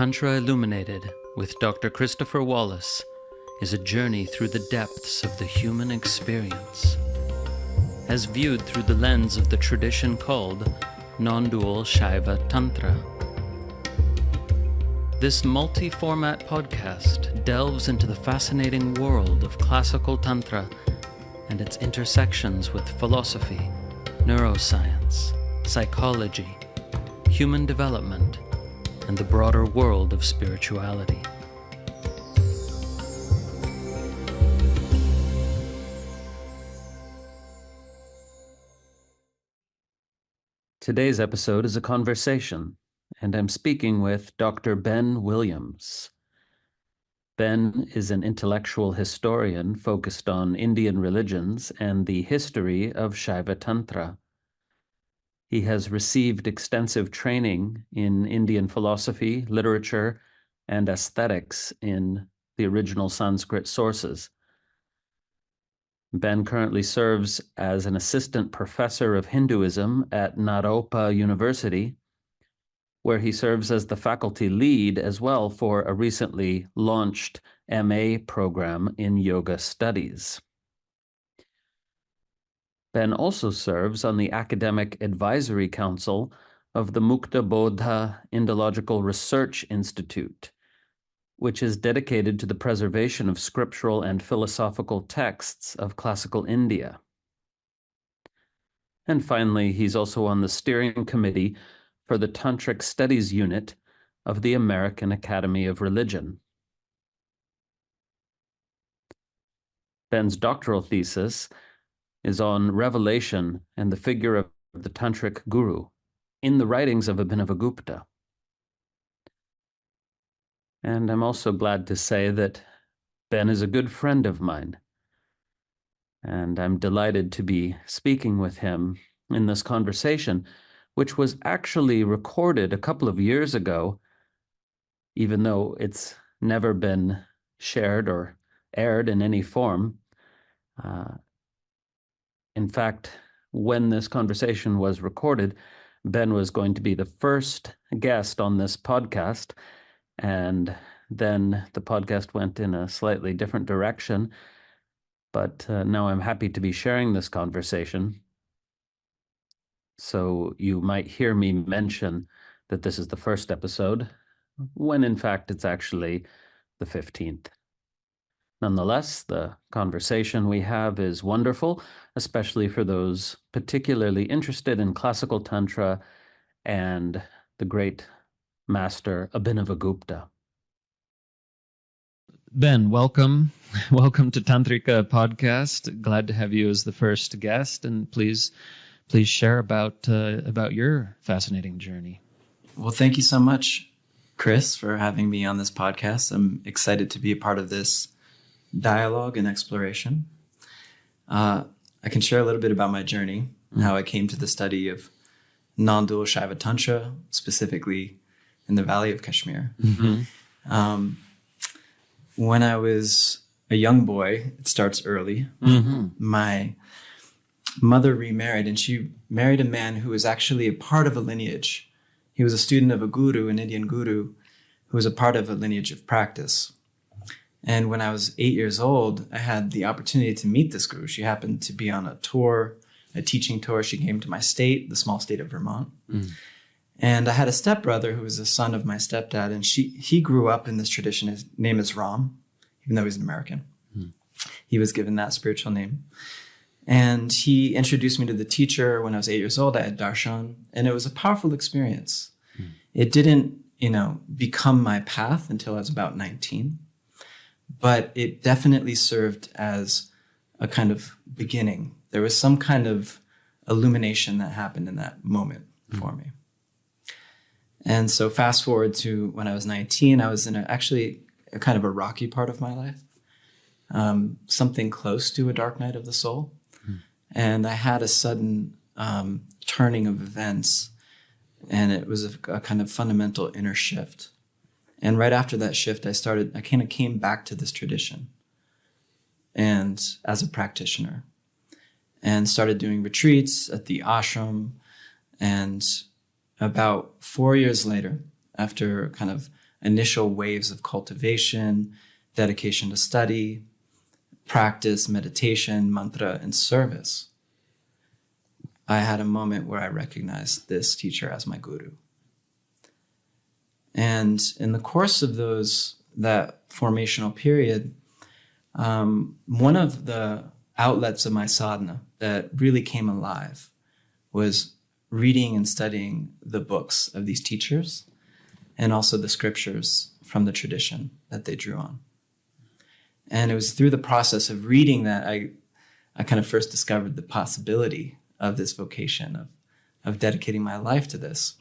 Tantra Illuminated with Dr. Christopher Wallace is a journey through the depths of the human experience, as viewed through the lens of the tradition called non-dual Shaiva Tantra. This multi-format podcast delves into the fascinating world of classical Tantra and its intersections with philosophy, neuroscience, psychology, human development, and the broader world of spirituality. Today's episode is a conversation, and I'm speaking with Dr. Ben Williams. Ben is an intellectual historian focused on Indian religions and the history of Shaiva Tantra. He has received extensive training in Indian philosophy, literature, and aesthetics in the original Sanskrit sources. Ben currently serves as an Assistant Professor of Hinduism at Naropa University, where he serves as the faculty lead as well for a recently launched MA program in yoga studies. Ben also serves on the Academic Advisory Council of the Mukta Bodha Indological Research Institute, which is dedicated to the preservation of scriptural and philosophical texts of classical India. And finally, he's also on the steering committee for the Tantric Studies Unit of the American Academy of Religion. Ben's doctoral thesis is on revelation and the figure of the tantric guru in the writings of Abhinavagupta. And I'm also glad to say that Ben is a good friend of mine, and I'm delighted to be speaking with him in this conversation, which was actually recorded a couple of years ago, even though it's never been shared or aired in any form. In fact, when this conversation was recorded, Ben was going to be the first guest on this podcast, and then the podcast went in a slightly different direction. But now I'm happy to be sharing this conversation. So you might hear me mention that this is the first episode, when in fact it's actually the 15th. Nonetheless, the conversation we have is wonderful, especially for those particularly interested in classical Tantra and the great master Abhinavagupta. Ben, welcome. Welcome to Tantrika podcast. Glad to have you as the first guest, and please share about your fascinating journey. Well, thank you so much, Chris, for having me on this podcast. I'm excited to be a part of this dialogue and exploration. I can share a little bit about my journey and how I came to the study of non-dual Shaiva Tantra, specifically in the Valley of Kashmir. Mm-hmm. When I was a young boy, it starts early. Mm-hmm. My mother remarried, and she married a man who was actually a part of a lineage. He was a student of a guru, an Indian guru, who was a part of a lineage of practice. And when I was 8 years old, I had the opportunity to meet this guru. She happened to be on a tour, a teaching tour. She came to my state, the small state of Vermont. Mm. And I had a stepbrother who was the son of my stepdad, and he grew up in this tradition. His name is Ram, even though he's an American. Mm. He was given that spiritual name. And he introduced me to the teacher when I was 8 years old. I had darshan, and it was a powerful experience. Mm. It didn't, become my path until I was about 19. But it definitely served as a kind of beginning. There was some kind of illumination that happened in that moment for me. And so fast forward to when I was 19, I was in actually a kind of a rocky part of my life, something close to a dark night of the soul. And I had a sudden turning of events, and it was a kind of fundamental inner shift. And right after that shift, I kind of came back to this tradition and as a practitioner, and started doing retreats at the ashram. And about 4 years later, after kind of initial waves of cultivation, dedication to study, practice, meditation, mantra, and service, I had a moment where I recognized this teacher as my guru. And in the course of that formational period, one of the outlets of my sadhana that really came alive was reading and studying the books of these teachers and also the scriptures from the tradition that they drew on. And it was through the process of reading that I kind of first discovered the possibility of this vocation of dedicating my life to this.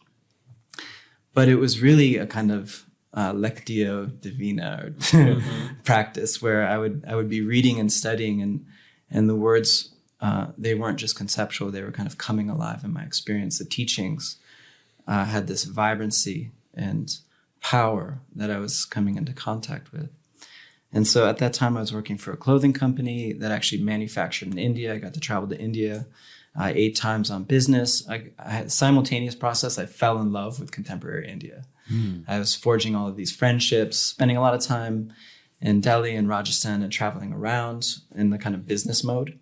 But it was really a kind of lectio divina practice where I would be reading and studying, and the words, they weren't just conceptual, they were kind of coming alive in my experience. The teachings had this vibrancy and power that I was coming into contact with. And so at that time, I was working for a clothing company that actually manufactured in India. I got to travel to India 8 times on business. I had a simultaneous process. I fell in love with contemporary India. I was forging all of these friendships, spending a lot of time in Delhi and Rajasthan and traveling around in the kind of business mode.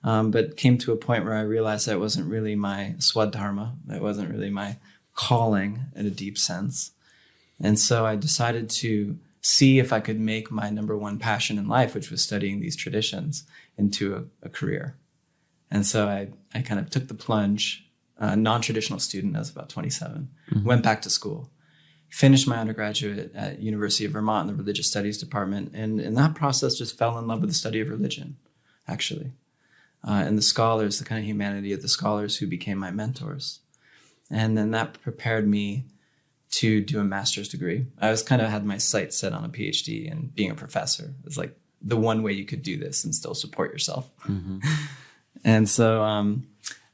But came to a point where I realized that wasn't really my svadharma. That wasn't really my calling in a deep sense. And so I decided to see if I could make my number one passion in life, which was studying these traditions, into a career. And so I kind of took the plunge, non-traditional student. I was about 27, went back to school, finished my undergraduate at University of Vermont in the religious studies department. And in that process, just fell in love with the study of religion, actually. And the scholars, the kind of humanity of the scholars who became my mentors. And then that prepared me to do a master's degree. I was kind of had my sights set on a PhD, and being a professor is like the one way you could do this and still support yourself. And so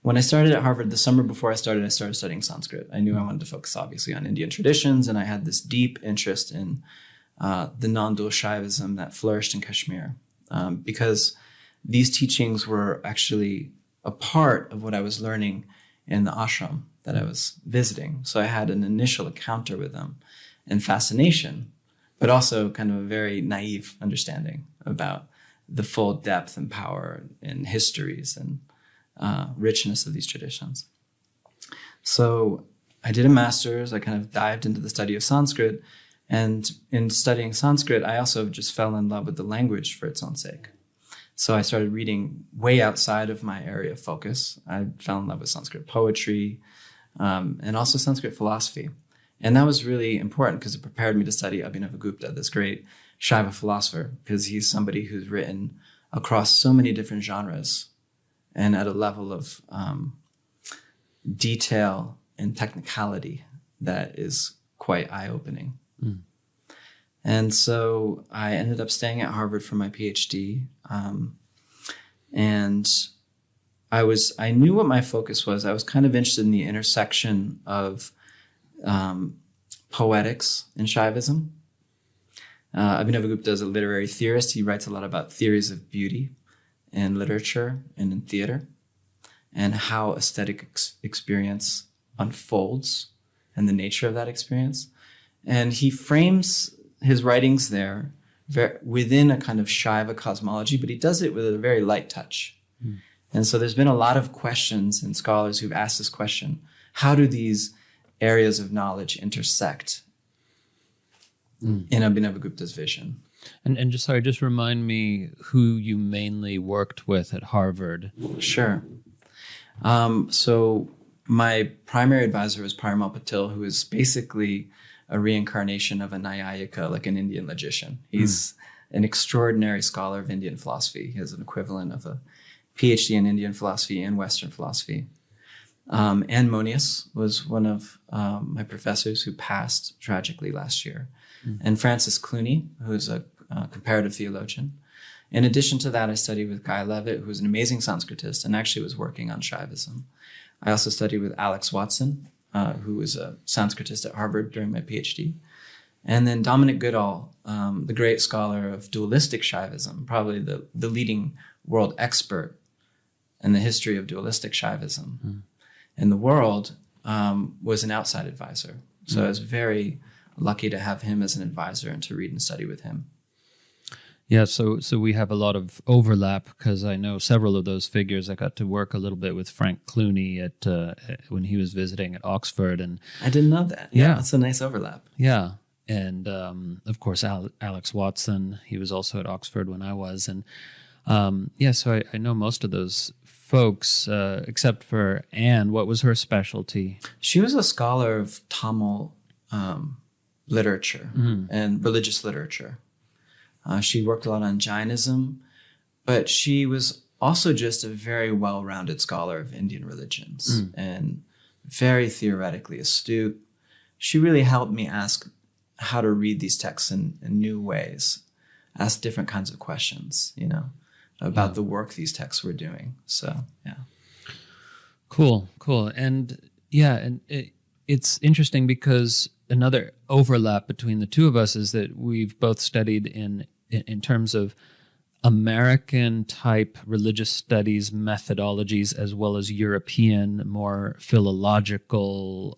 when I started at Harvard, the summer before I started studying Sanskrit. I knew I wanted to focus obviously on Indian traditions, and I had this deep interest in the non-dual Shaivism that flourished in Kashmir, because these teachings were actually a part of what I was learning in the ashram that I was visiting. So I had an initial encounter with them and fascination, but also kind of a very naive understanding about the full depth and power and histories and richness of these traditions. So I did a master's. I kind of dived into the study of Sanskrit. And in studying Sanskrit, I also just fell in love with the language for its own sake. So I started reading way outside of my area of focus. I fell in love with Sanskrit poetry, and also Sanskrit philosophy. And that was really important because it prepared me to study Abhinava Gupta, this great Shaiva philosopher, because he's somebody who's written across so many different genres and at a level of detail and technicality that is quite eye-opening. And so I ended up staying at Harvard for my PhD. And I knew what my focus was. I was kind of interested in the intersection of poetics and Shaivism. Abhinava Gupta is a literary theorist. He writes a lot about theories of beauty in literature and in theater, and how aesthetic experience unfolds and the nature of that experience. And he frames his writings there within a kind of Shaiva cosmology, but he does it with a very light touch. And so there's been a lot of questions and scholars who've asked this question: how do these areas of knowledge intersect in Abhinava Gupta's vision? And just remind me who you mainly worked with at Harvard. Sure. So my primary advisor was Parimal Patil, who is basically a reincarnation of a Nyayika, like an Indian logician. He's an extraordinary scholar of Indian philosophy. He has an equivalent of a PhD in Indian philosophy and Western philosophy. Anne Monius was one of my professors who passed tragically last year. And Francis Clooney, who's a comparative theologian. In addition to that, I studied with Guy Levitt, who's an amazing Sanskritist and actually was working on Shaivism. I also studied with Alex Watson, who was a Sanskritist at Harvard during my PhD. And then Dominic Goodall, the great scholar of dualistic Shaivism, probably the leading world expert in the history of dualistic Shaivism in the world, was an outside advisor. So I was very lucky to have him as an advisor and to read and study with him. Yeah, so we have a lot of overlap because I know several of those figures. I got to work a little bit with Frank Clooney when he was visiting at Oxford, and I didn't know that. Yeah, that's a nice overlap. Yeah, and of course Alex Watson. He was also at Oxford when I was, and so I know most of those folks except for Anne. What was her specialty? She was a scholar of Tamil literature and religious literature. She worked a lot on Jainism, but she was also just a very well-rounded scholar of Indian religions and very theoretically astute. She really helped me ask how to read these texts in new ways, ask different kinds of questions, about the work these texts were doing. So, yeah. Cool. And it's interesting because another overlap between the two of us is that we've both studied in terms of American type religious studies methodologies as well as European more philological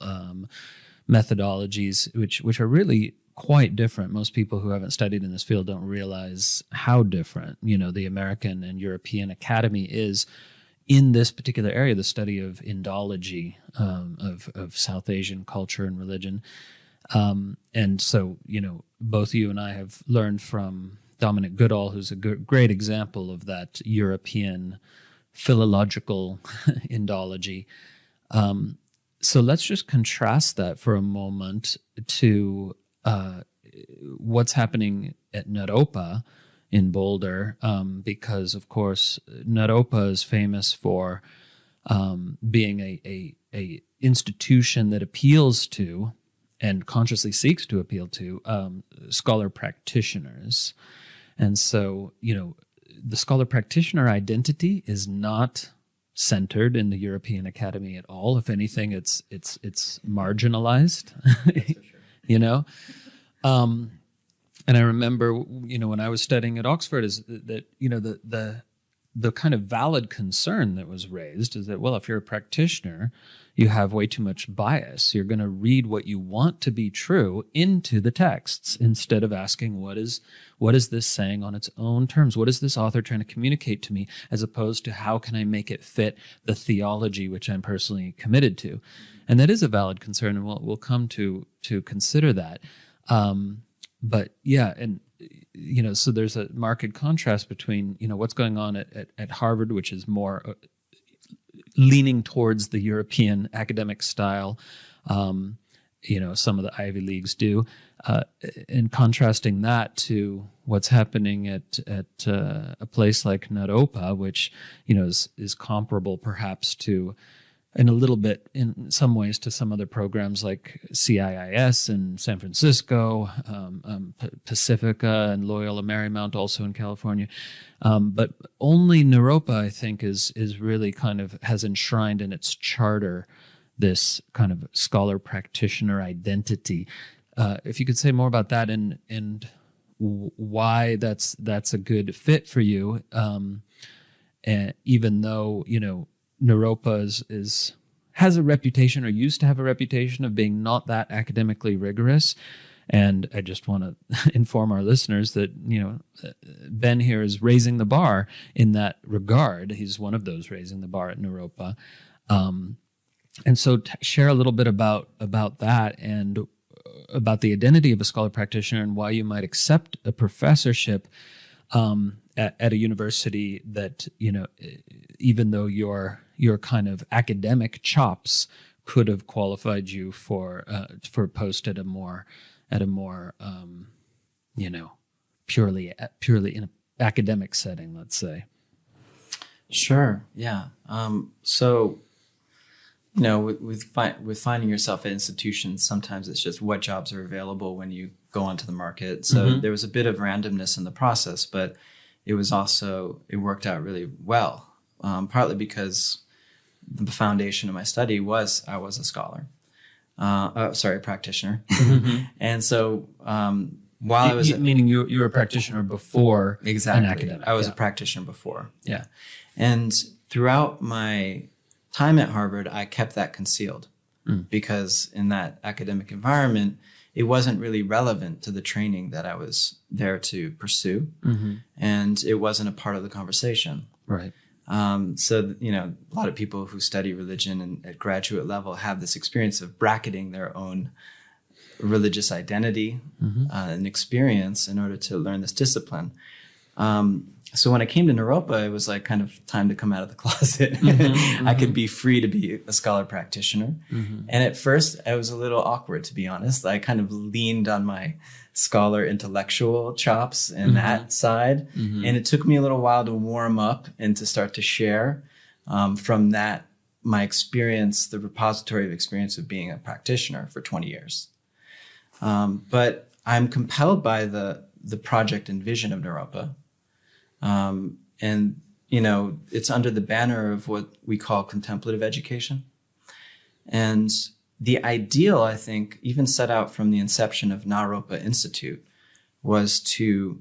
methodologies, which are really quite different. Most people who haven't studied in this field don't realize how different, the American and European academy is in this particular area, the study of Indology, of South Asian culture and religion. And so, both you and I have learned from Dominic Goodall, who's a great example of that European philological Indology. So let's just contrast that for a moment to what's happening at Naropa in Boulder, because, of course, Naropa is famous for being a institution that appeals to and consciously seeks to appeal to scholar-practitioners. And so, the scholar-practitioner identity is not centered in the European Academy at all. If anything, it's marginalized, And I remember, when I was studying at Oxford, is that, the kind of valid concern that was raised is that, well, if you're a practitioner, you have way too much bias. You're going to read what you want to be true into the texts instead of asking, what is this saying on its own terms? What is this author trying to communicate to me, as opposed to how can I make it fit the theology which I'm personally committed to? And that is a valid concern, and we'll come to consider that. But yeah, and so there's a marked contrast between what's going on at Harvard, which is more leaning towards the European academic style. Some of the Ivy Leagues do, and contrasting that to what's happening at a place like Naropa, which is comparable perhaps to, and a little bit in some ways, to some other programs like CIIS in San Francisco, Pacifica and Loyola Marymount also in California. But only Naropa, I think, is really kind of has enshrined in its charter this kind of scholar-practitioner identity. If you could say more about that and why that's a good fit for you, and even though, Naropa has a reputation, or used to have a reputation, of being not that academically rigorous. And I just want to inform our listeners that, Ben here is raising the bar in that regard. He's one of those raising the bar at Naropa. And so share a little bit about that and about the identity of a scholar practitioner and why you might accept a professorship at a university that, even though your kind of academic chops could have qualified you for a post at a more purely in an academic setting, let's say. Sure. Yeah. So, with finding yourself at institutions, sometimes it's just what jobs are available when you go onto the market. So there was a bit of randomness in the process, but it worked out really well. Partly because the foundation of my study was I was a scholar, a practitioner. And so while I was... Meaning you were a practitioner before exactly. an academic. I was a practitioner before. Yeah. And throughout my time at Harvard, I kept that concealed because in that academic environment, it wasn't really relevant to the training that I was there to pursue. And it wasn't a part of the conversation. Right. So, a lot of people who study religion and at graduate level have this experience of bracketing their own religious identity and experience in order to learn this discipline. So when I came to Naropa, it was like kind of time to come out of the closet. I could be free to be a scholar practitioner. And at first I was a little awkward, to be honest. I kind of leaned on my scholar intellectual chops and that side. And it took me a little while to warm up and to start to share from that, my experience, the repository of experience of being a practitioner for 20 years. But I'm compelled by the project and vision of Naropa. And, it's under the banner of what we call contemplative education. And the ideal, I think, even set out from the inception of Naropa Institute, was to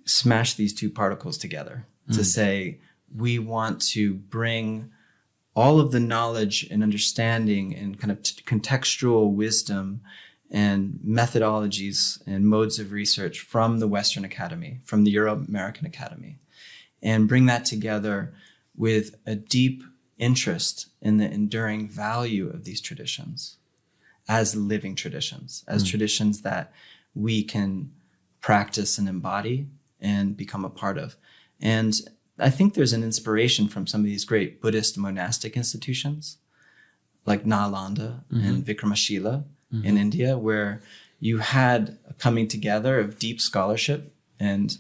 smash these two particles together, to say, we want to bring all of the knowledge and understanding and kind of contextual wisdom and methodologies and modes of research from the Western Academy, from the Euro-American Academy, and bring that together with a deep interest in the enduring value of these traditions as living traditions, as traditions that we can practice and embody and become a part of. And I think there's an inspiration from some of these great Buddhist monastic institutions like Nalanda and Vikramashila in India, where you had a coming together of deep scholarship and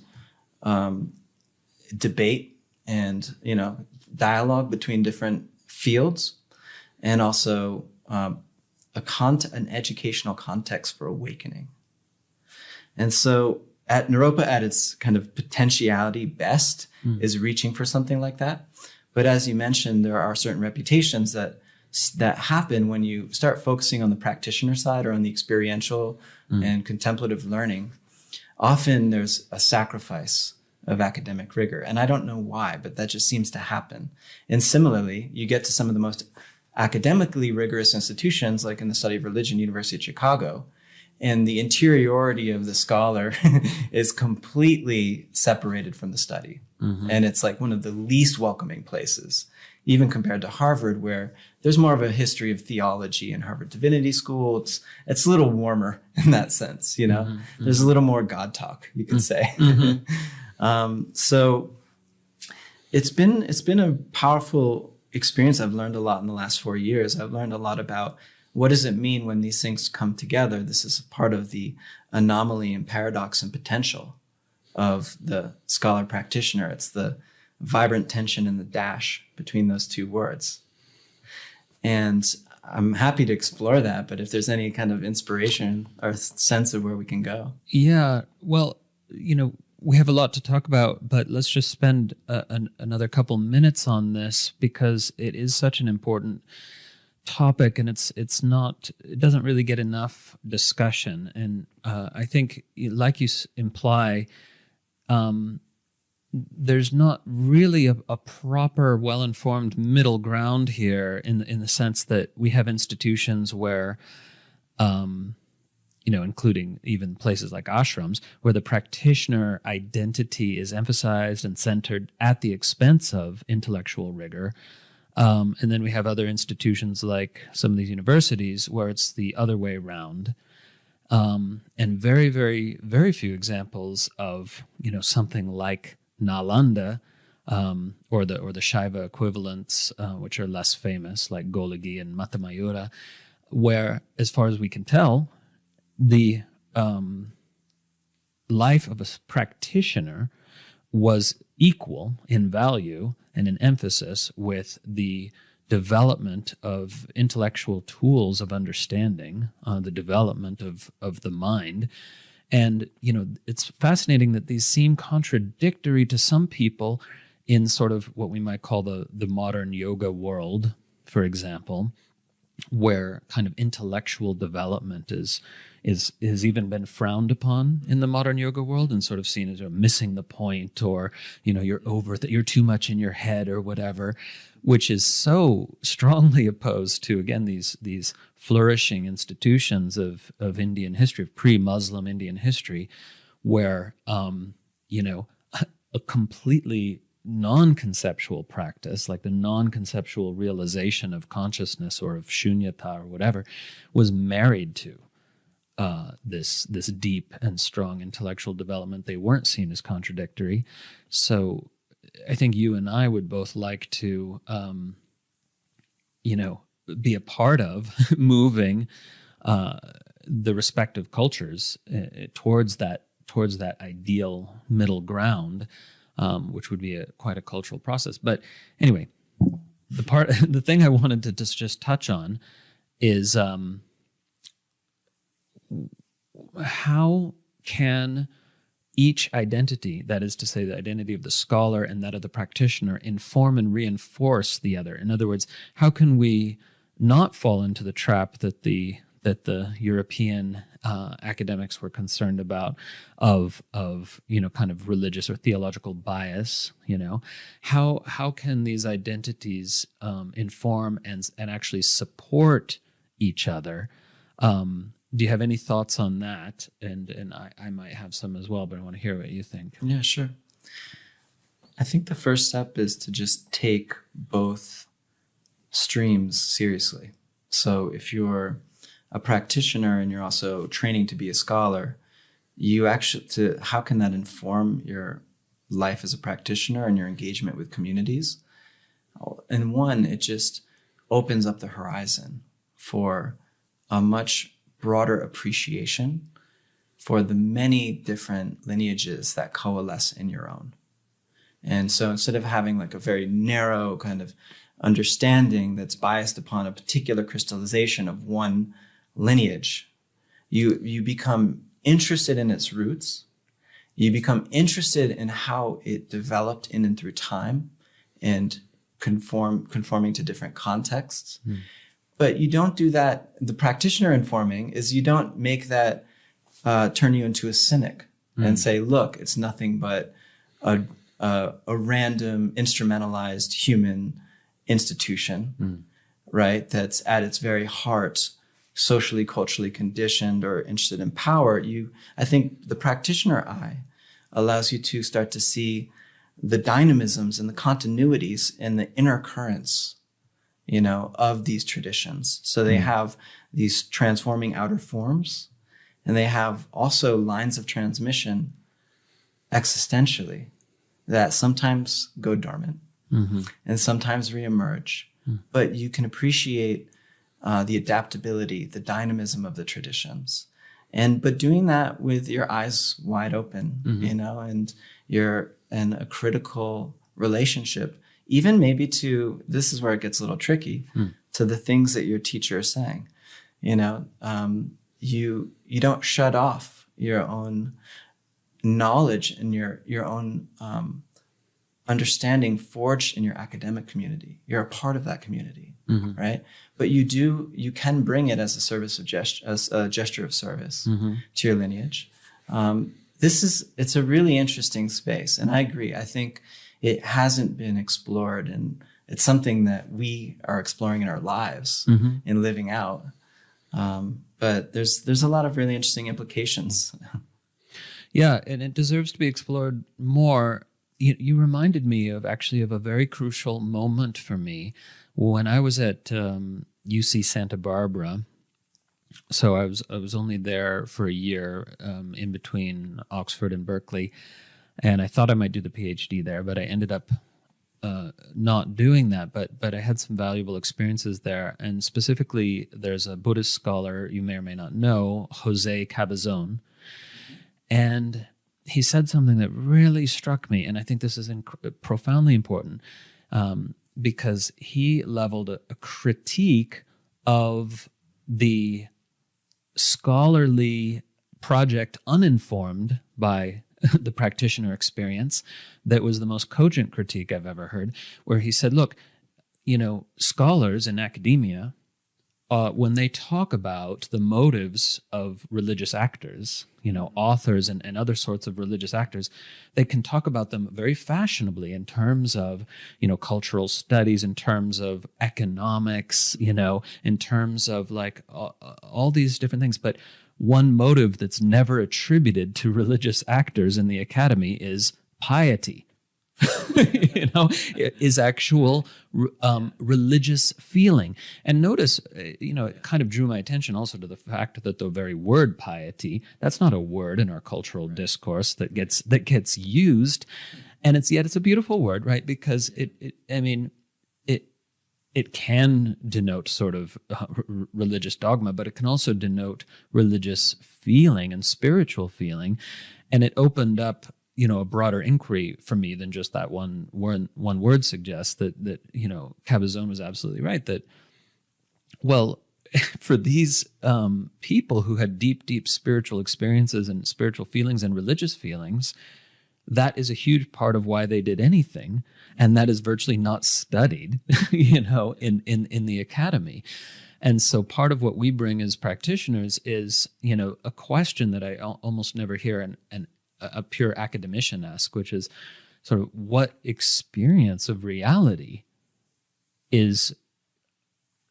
debate and, dialogue between different fields, and also an educational context for awakening. And so at Naropa, at its kind of potentiality best, is reaching for something like that. But as you mentioned, there are certain reputations that happen when you start focusing on the practitioner side or on the experiential and contemplative learning. Often there's a sacrifice of academic rigor. And I don't know why, but that just seems to happen. And similarly, you get to some of the most academically rigorous institutions, like in the study of religion, University of Chicago, and the interiority of the scholar is completely separated from the study. And it's like one of the least welcoming places, even compared to Harvard, where there's more of a history of theology in Harvard Divinity School. It's a little warmer in that sense, There's a little more God talk, you could say. So it's been a powerful experience. I've learned a lot in the last 4 years. I've learned a lot about what does it mean when these things come together. This is part of the anomaly and paradox and potential of the scholar practitioner. It's the vibrant tension and the dash between those two words. And I'm happy to explore that, but if there's any kind of inspiration or sense of where we can go. Yeah, well, we have a lot to talk about, but let's just spend another couple minutes on this, because it is such an important topic, and it doesn't really get enough discussion. And I think, like you imply, there's not really a proper, well-informed middle ground here, in the sense that we have institutions where, including even places like ashrams, where the practitioner identity is emphasized and centered at the expense of intellectual rigor. And then we have other institutions like some of these universities where it's the other way around. And very, very, very few examples of, something like Nalanda, or the Shaiva equivalents, which are less famous, like Golagi and Matamayura, where, as far as we can tell, the life of a practitioner was equal in value and in emphasis with the development of intellectual tools of understanding, the development of the mind. And, it's fascinating that these seem contradictory to some people in sort of what we might call the modern yoga world, for example. where kind of intellectual development has even been frowned upon in the modern yoga world and sort of seen as you're missing the point, or you're too much in your head or whatever, which is so strongly opposed to, again, these flourishing institutions of Indian history, of pre-Muslim Indian history, where a completely non-conceptual practice, like the non-conceptual realization of consciousness or of shunyata or whatever, was married to this deep and strong intellectual development. They weren't seen as contradictory. So I think you and I would both like to, be a part of moving the respective cultures towards that ideal middle ground, which would be quite a cultural process. But anyway, the thing I wanted to just touch on is how can each identity, that is to say the identity of the scholar and that of the practitioner, inform and reinforce the other? In other words, how can we not fall into the trap that the European academics were concerned about of kind of religious or theological bias? How can these identities inform and actually support each other? Do you have any thoughts on that? And I might have some as well, but I want to hear what you think. Yeah, sure. I think the first step is to just take both streams seriously. So if you're a practitioner and you're also training to be a scholar, how can that inform your life as a practitioner and your engagement with communities? And one, it just opens up the horizon for a much broader appreciation for the many different lineages that coalesce in your own. And so instead of having like a very narrow kind of understanding that's biased upon a particular crystallization of one lineage, you become interested in its roots. You become interested in how it developed in and through time and conforming to different contexts. But you don't do that. The practitioner informing is you don't make that turn you into a cynic and say, look, it's nothing but a random instrumentalized human institution, right? That's at its very heart socially, culturally conditioned or interested in power. I think the practitioner eye allows you to start to see the dynamisms and the continuities and the inner currents, of these traditions. So they have these transforming outer forms, and they have also lines of transmission existentially that sometimes go dormant and sometimes reemerge. But you can appreciate the adaptability, the dynamism of the traditions. But doing that with your eyes wide open, and you're in a critical relationship, even maybe this is where it gets a little tricky, to the things that your teacher is saying. You don't shut off your own knowledge and your own understanding forged in your academic community. You're a part of that community, right? But you can bring it as a gesture of service to your lineage. It's a really interesting space, and I agree. I think it hasn't been explored, and it's something that we are exploring in our lives and living out. But there's a lot of really interesting implications. Yeah, and it deserves to be explored more. You reminded me of a very crucial moment for me when I was at UC Santa Barbara. So I was only there for a year in between Oxford and Berkeley, and I thought I might do the PhD there, but I ended up not doing that. But I had some valuable experiences there, and specifically, there's a Buddhist scholar you may or may not know, Jose Cabazon, and he said something that really struck me, and I think this is profoundly important, because he leveled a critique of the scholarly project uninformed by the practitioner experience that was the most cogent critique I've ever heard, where he said, look, scholars in academia when they talk about the motives of religious actors, authors and other sorts of religious actors, they can talk about them very fashionably in terms of, cultural studies, in terms of economics, in terms of like all these different things. But one motive that's never attributed to religious actors in the academy is piety. Is actual religious feeling. And notice, it kind of drew my attention also to the fact that the very word piety, that's not a word in our cultural discourse that gets used, and it's a beautiful word, right? Because it can denote sort of religious dogma, but it can also denote religious feeling and spiritual feeling, and it opened up a broader inquiry for me than just that one word suggests. That Cabazon was absolutely right, that, well, for these people who had deep spiritual experiences and spiritual feelings and religious feelings, that is a huge part of why they did anything, and that is virtually not studied, in the academy. And so part of what we bring as practitioners is, a question that I almost never hear and a pure academician ask, which is sort of what experience of reality is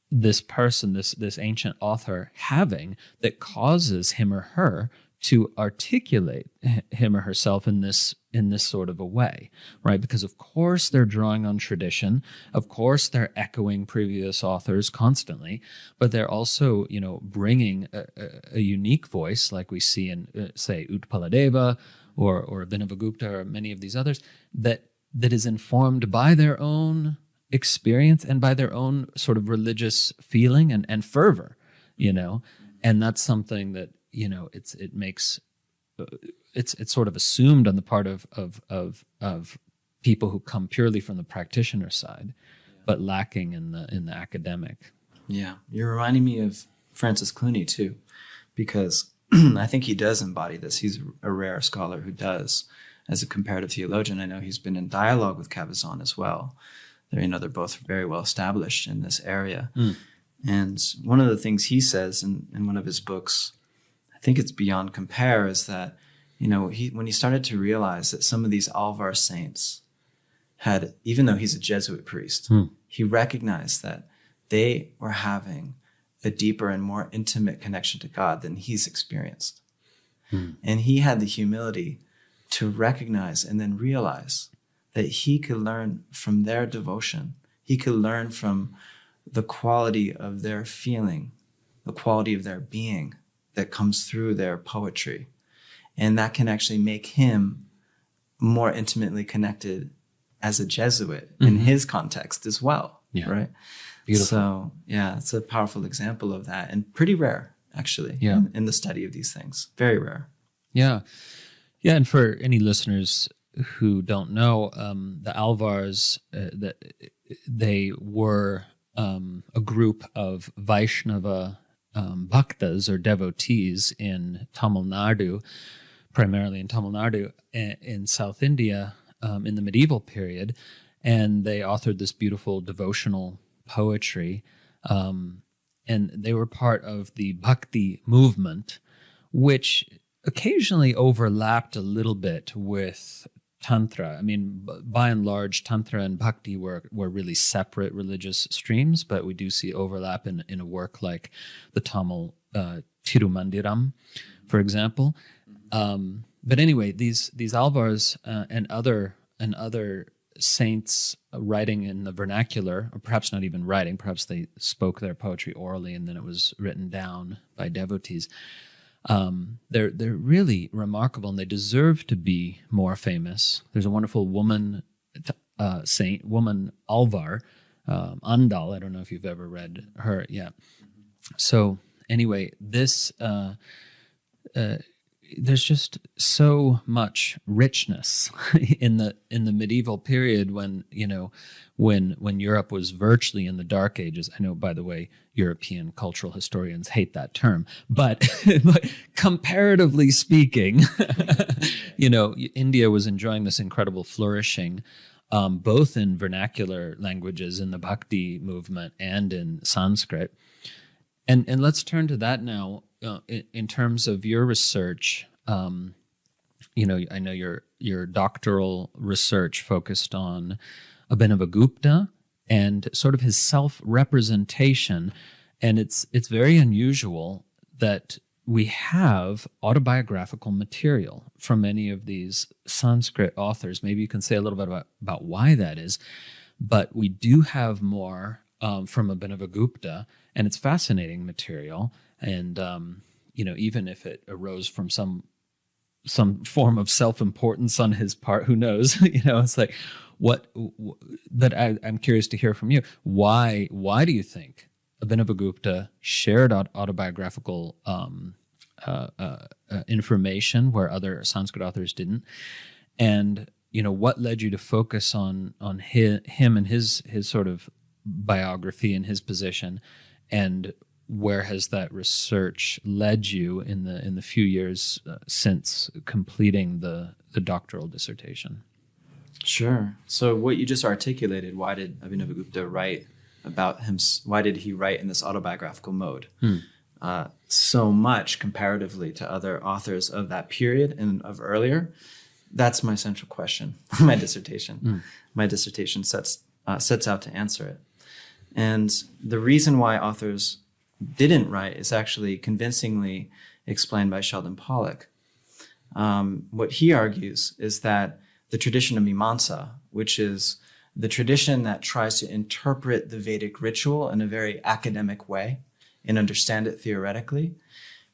this person, this ancient author having that causes him or her to articulate him or herself in this sort of a way, right? Because of course they're drawing on tradition, of course they're echoing previous authors constantly, but they're also, bringing a unique voice, like we see in, say, Utpaladeva or Abhinavagupta or many of these others, that is informed by their own experience and by their own sort of religious feeling and fervor, and that's something that, it's sort of assumed on the part of people who come purely from the practitioner side, but lacking in the academic. Yeah, you're reminding me of Francis Clooney too, because I think he does embody this. He's a rare scholar who does, as a comparative theologian. I know he's been in dialogue with Cabazon as well. They're both very well established in this area. And one of the things he says in one of his books, I think it's Beyond Compare, is that, when he started to realize that some of these Alvar saints had, even though he's a Jesuit priest, he recognized that they were having a deeper and more intimate connection to God than he's experienced. And he had the humility to recognize and then realize that he could learn from their devotion. He could learn from the quality of their feeling, the quality of their being that comes through their poetry. And that can actually make him more intimately connected as a Jesuit in his context as well. Yeah. Right? Beautiful. So, yeah, it's a powerful example of that, and pretty rare, actually, in the study of these things. Very rare. Yeah. Yeah, and for any listeners who don't know, the Alvars, they were a group of Vaishnava bhaktas or devotees in Tamil Nadu, primarily in Tamil Nadu, in South India, in the medieval period, and they authored this beautiful devotional poetry, and they were part of the Bhakti movement, which occasionally overlapped a little bit with Tantra. I mean, by and large, Tantra and Bhakti were really separate religious streams, but we do see overlap in a work like the Tamil Tirumandiram, for example. But anyway, these Alvars and other saints writing in the vernacular, or perhaps not even writing, perhaps they spoke their poetry orally and then it was written down by devotees. They're really remarkable, and they deserve to be more famous. There's a wonderful woman saint, woman Alvar, Andal. I don't know if you've ever read her. Yeah. So anyway, this there's just so much richness in the medieval period when Europe was virtually in the Dark Ages. I know, by the way, European cultural historians hate that term, but comparatively speaking, India was enjoying this incredible flourishing, both in vernacular languages in the Bhakti movement and in Sanskrit. And let's turn to that now. In terms of your research, I know your doctoral research focused on Abhinavagupta and sort of his self-representation, and it's very unusual that we have autobiographical material from many of these Sanskrit authors. Maybe you can say a little bit about why that is, but we do have more from Abhinavagupta, and it's fascinating material. And even if it arose from some form of self-importance on his part, who knows? It's like but I'm curious to hear from you. Why do you think Abhinavagupta shared autobiographical information where other Sanskrit authors didn't? And what led you to focus on him and his sort of biography and his position, and where has that research led you in the few years since completing the doctoral dissertation? Sure. So what you just articulated, why did Abhinavagupta write about him? Why did he write in this autobiographical mode? So much comparatively to other authors of that period and of earlier? That's my central question, my dissertation. My dissertation sets out to answer it. And the reason why authors didn't write is actually convincingly explained by Sheldon Pollock. What he argues is that the tradition of Mimamsa, which is the tradition that tries to interpret the Vedic ritual in a very academic way and understand it theoretically,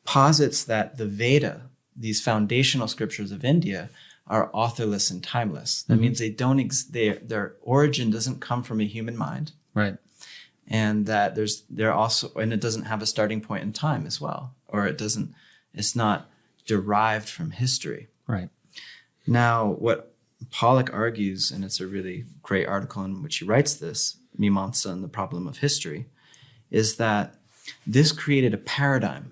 posits that the Veda, these foundational scriptures of India, are authorless and timeless. That means their origin doesn't come from a human mind. Right. And that it doesn't have a starting point in time as well, or it's not derived from history. Right. Now, what Pollock argues, and it's a really great article in which he writes this, Mimamsa and the Problem of History, is that this created a paradigm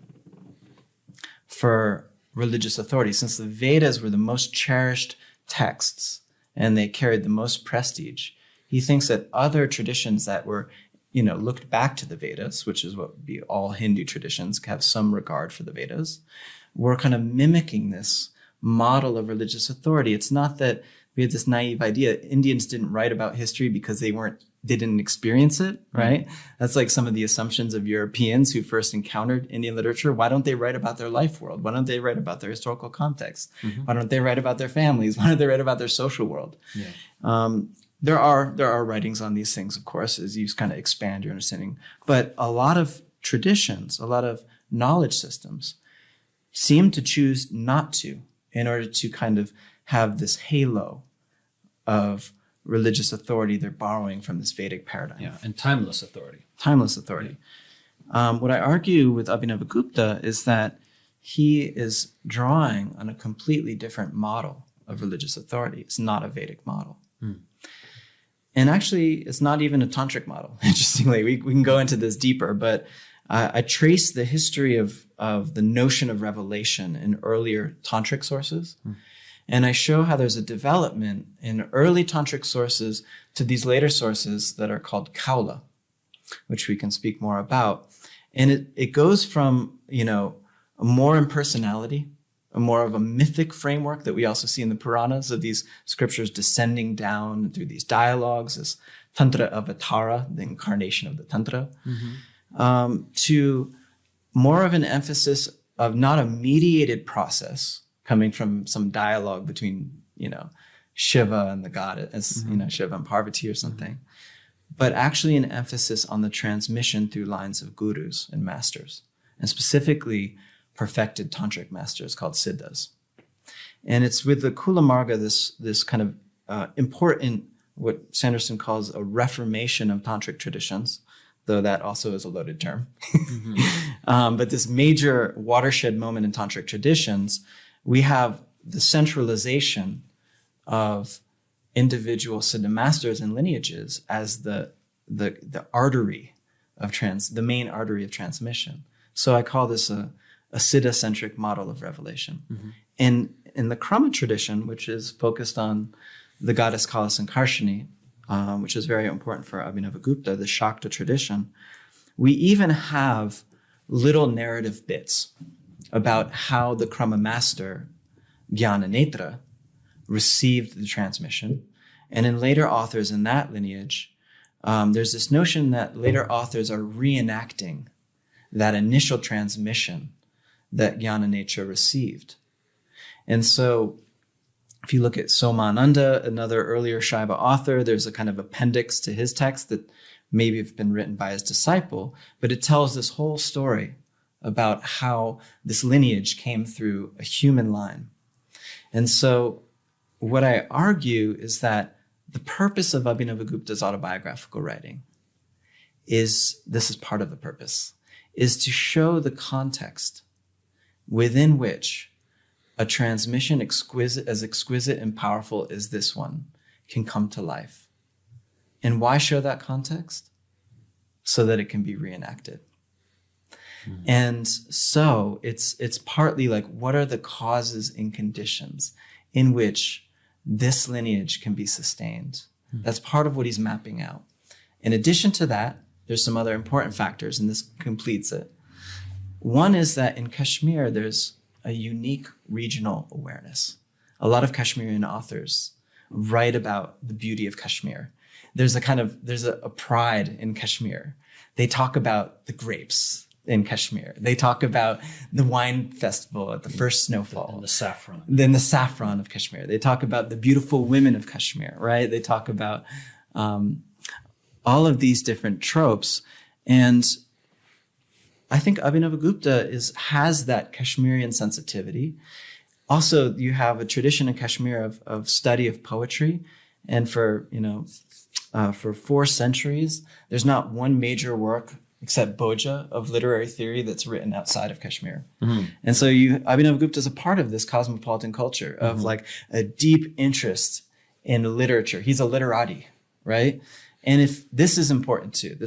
for religious authority. Since the Vedas were the most cherished texts and they carried the most prestige, he thinks that other traditions that were looked back to the Vedas, which is what would be all Hindu traditions, have some regard for the Vedas, were kind of mimicking this model of religious authority. It's not that we had this naive idea. Indians didn't write about history because they didn't experience it, right? That's like some of the assumptions of Europeans who first encountered Indian literature. Why don't they write about their life world? Why don't they write about their historical context? Why don't they write about their families? Why don't they write about their social world? Yeah. There are writings on these things, of course, as you kind of expand your understanding. But a lot of traditions, a lot of knowledge systems seem to choose not to, in order to kind of have this halo of religious authority they're borrowing from this Vedic paradigm. Yeah, and timeless authority. Timeless authority. What I argue with Abhinavagupta is that he is drawing on a completely different model of religious authority. It's not a Vedic model. And actually, it's not even a tantric model. Interestingly, we can go into this deeper, but I trace the history of the notion of revelation in earlier tantric sources. And I show how there's a development in early tantric sources to these later sources that are called Kaula, which we can speak more about. And it goes from, more impersonality, more of a mythic framework that we also see in the Puranas, of these scriptures descending down through these dialogues, this Tantra Avatara, the incarnation of the Tantra, to more of an emphasis of not a mediated process coming from some dialogue between, Shiva and the goddess, Shiva and Parvati or something, but actually an emphasis on the transmission through lines of gurus and masters, and specifically perfected tantric masters called siddhas. And it's with the Kula Marga, this kind of important, what Sanderson calls a reformation of tantric traditions, though that also is a loaded term. But this major watershed moment in tantric traditions, we have the centralization of individual siddha masters and lineages as the artery of the main artery of transmission. So I call this a siddha-centric model of revelation. In the Krama tradition, which is focused on the goddess Kala Sankarshini, which is very important for Abhinavagupta, the Shakta tradition, we even have little narrative bits about how the Krama master, Gyananetra, received the transmission. And in later authors in that lineage, there's this notion that later authors are reenacting that initial transmission that Gyananetra received. And so if you look at Somananda, another earlier Shaiva author, there's a kind of appendix to his text that maybe have been written by his disciple, but it tells this whole story about how this lineage came through a human line. And so what I argue is that the purpose of Abhinavagupta's autobiographical writing is, this is part of the purpose, is to show the context within which a transmission as exquisite and powerful as this one can come to life. And why show that context? So that it can be reenacted. Mm-hmm. And so it's partly like, what are the causes and conditions in which this lineage can be sustained? Mm-hmm. That's part of what he's mapping out. In addition to that, there's some other important factors, and this completes it. One is that in Kashmir, there's a unique regional awareness. A lot of Kashmirian authors write about the beauty of Kashmir. There's a pride in Kashmir. They talk about the grapes in Kashmir. They talk about the wine festival at the first snowfall. And the saffron. Then the saffron of Kashmir. They talk about the beautiful women of Kashmir, right? They talk about all of these different tropes. And I think Abhinavagupta has that Kashmirian sensitivity. Also, you have a tradition in Kashmir of study of poetry. And for 4 centuries, there's not one major work except Bhoja of literary theory that's written outside of Kashmir. Mm-hmm. And so Abhinavagupta is a part of this cosmopolitan culture of like a deep interest in literature. He's a literati, right? And if this is important too,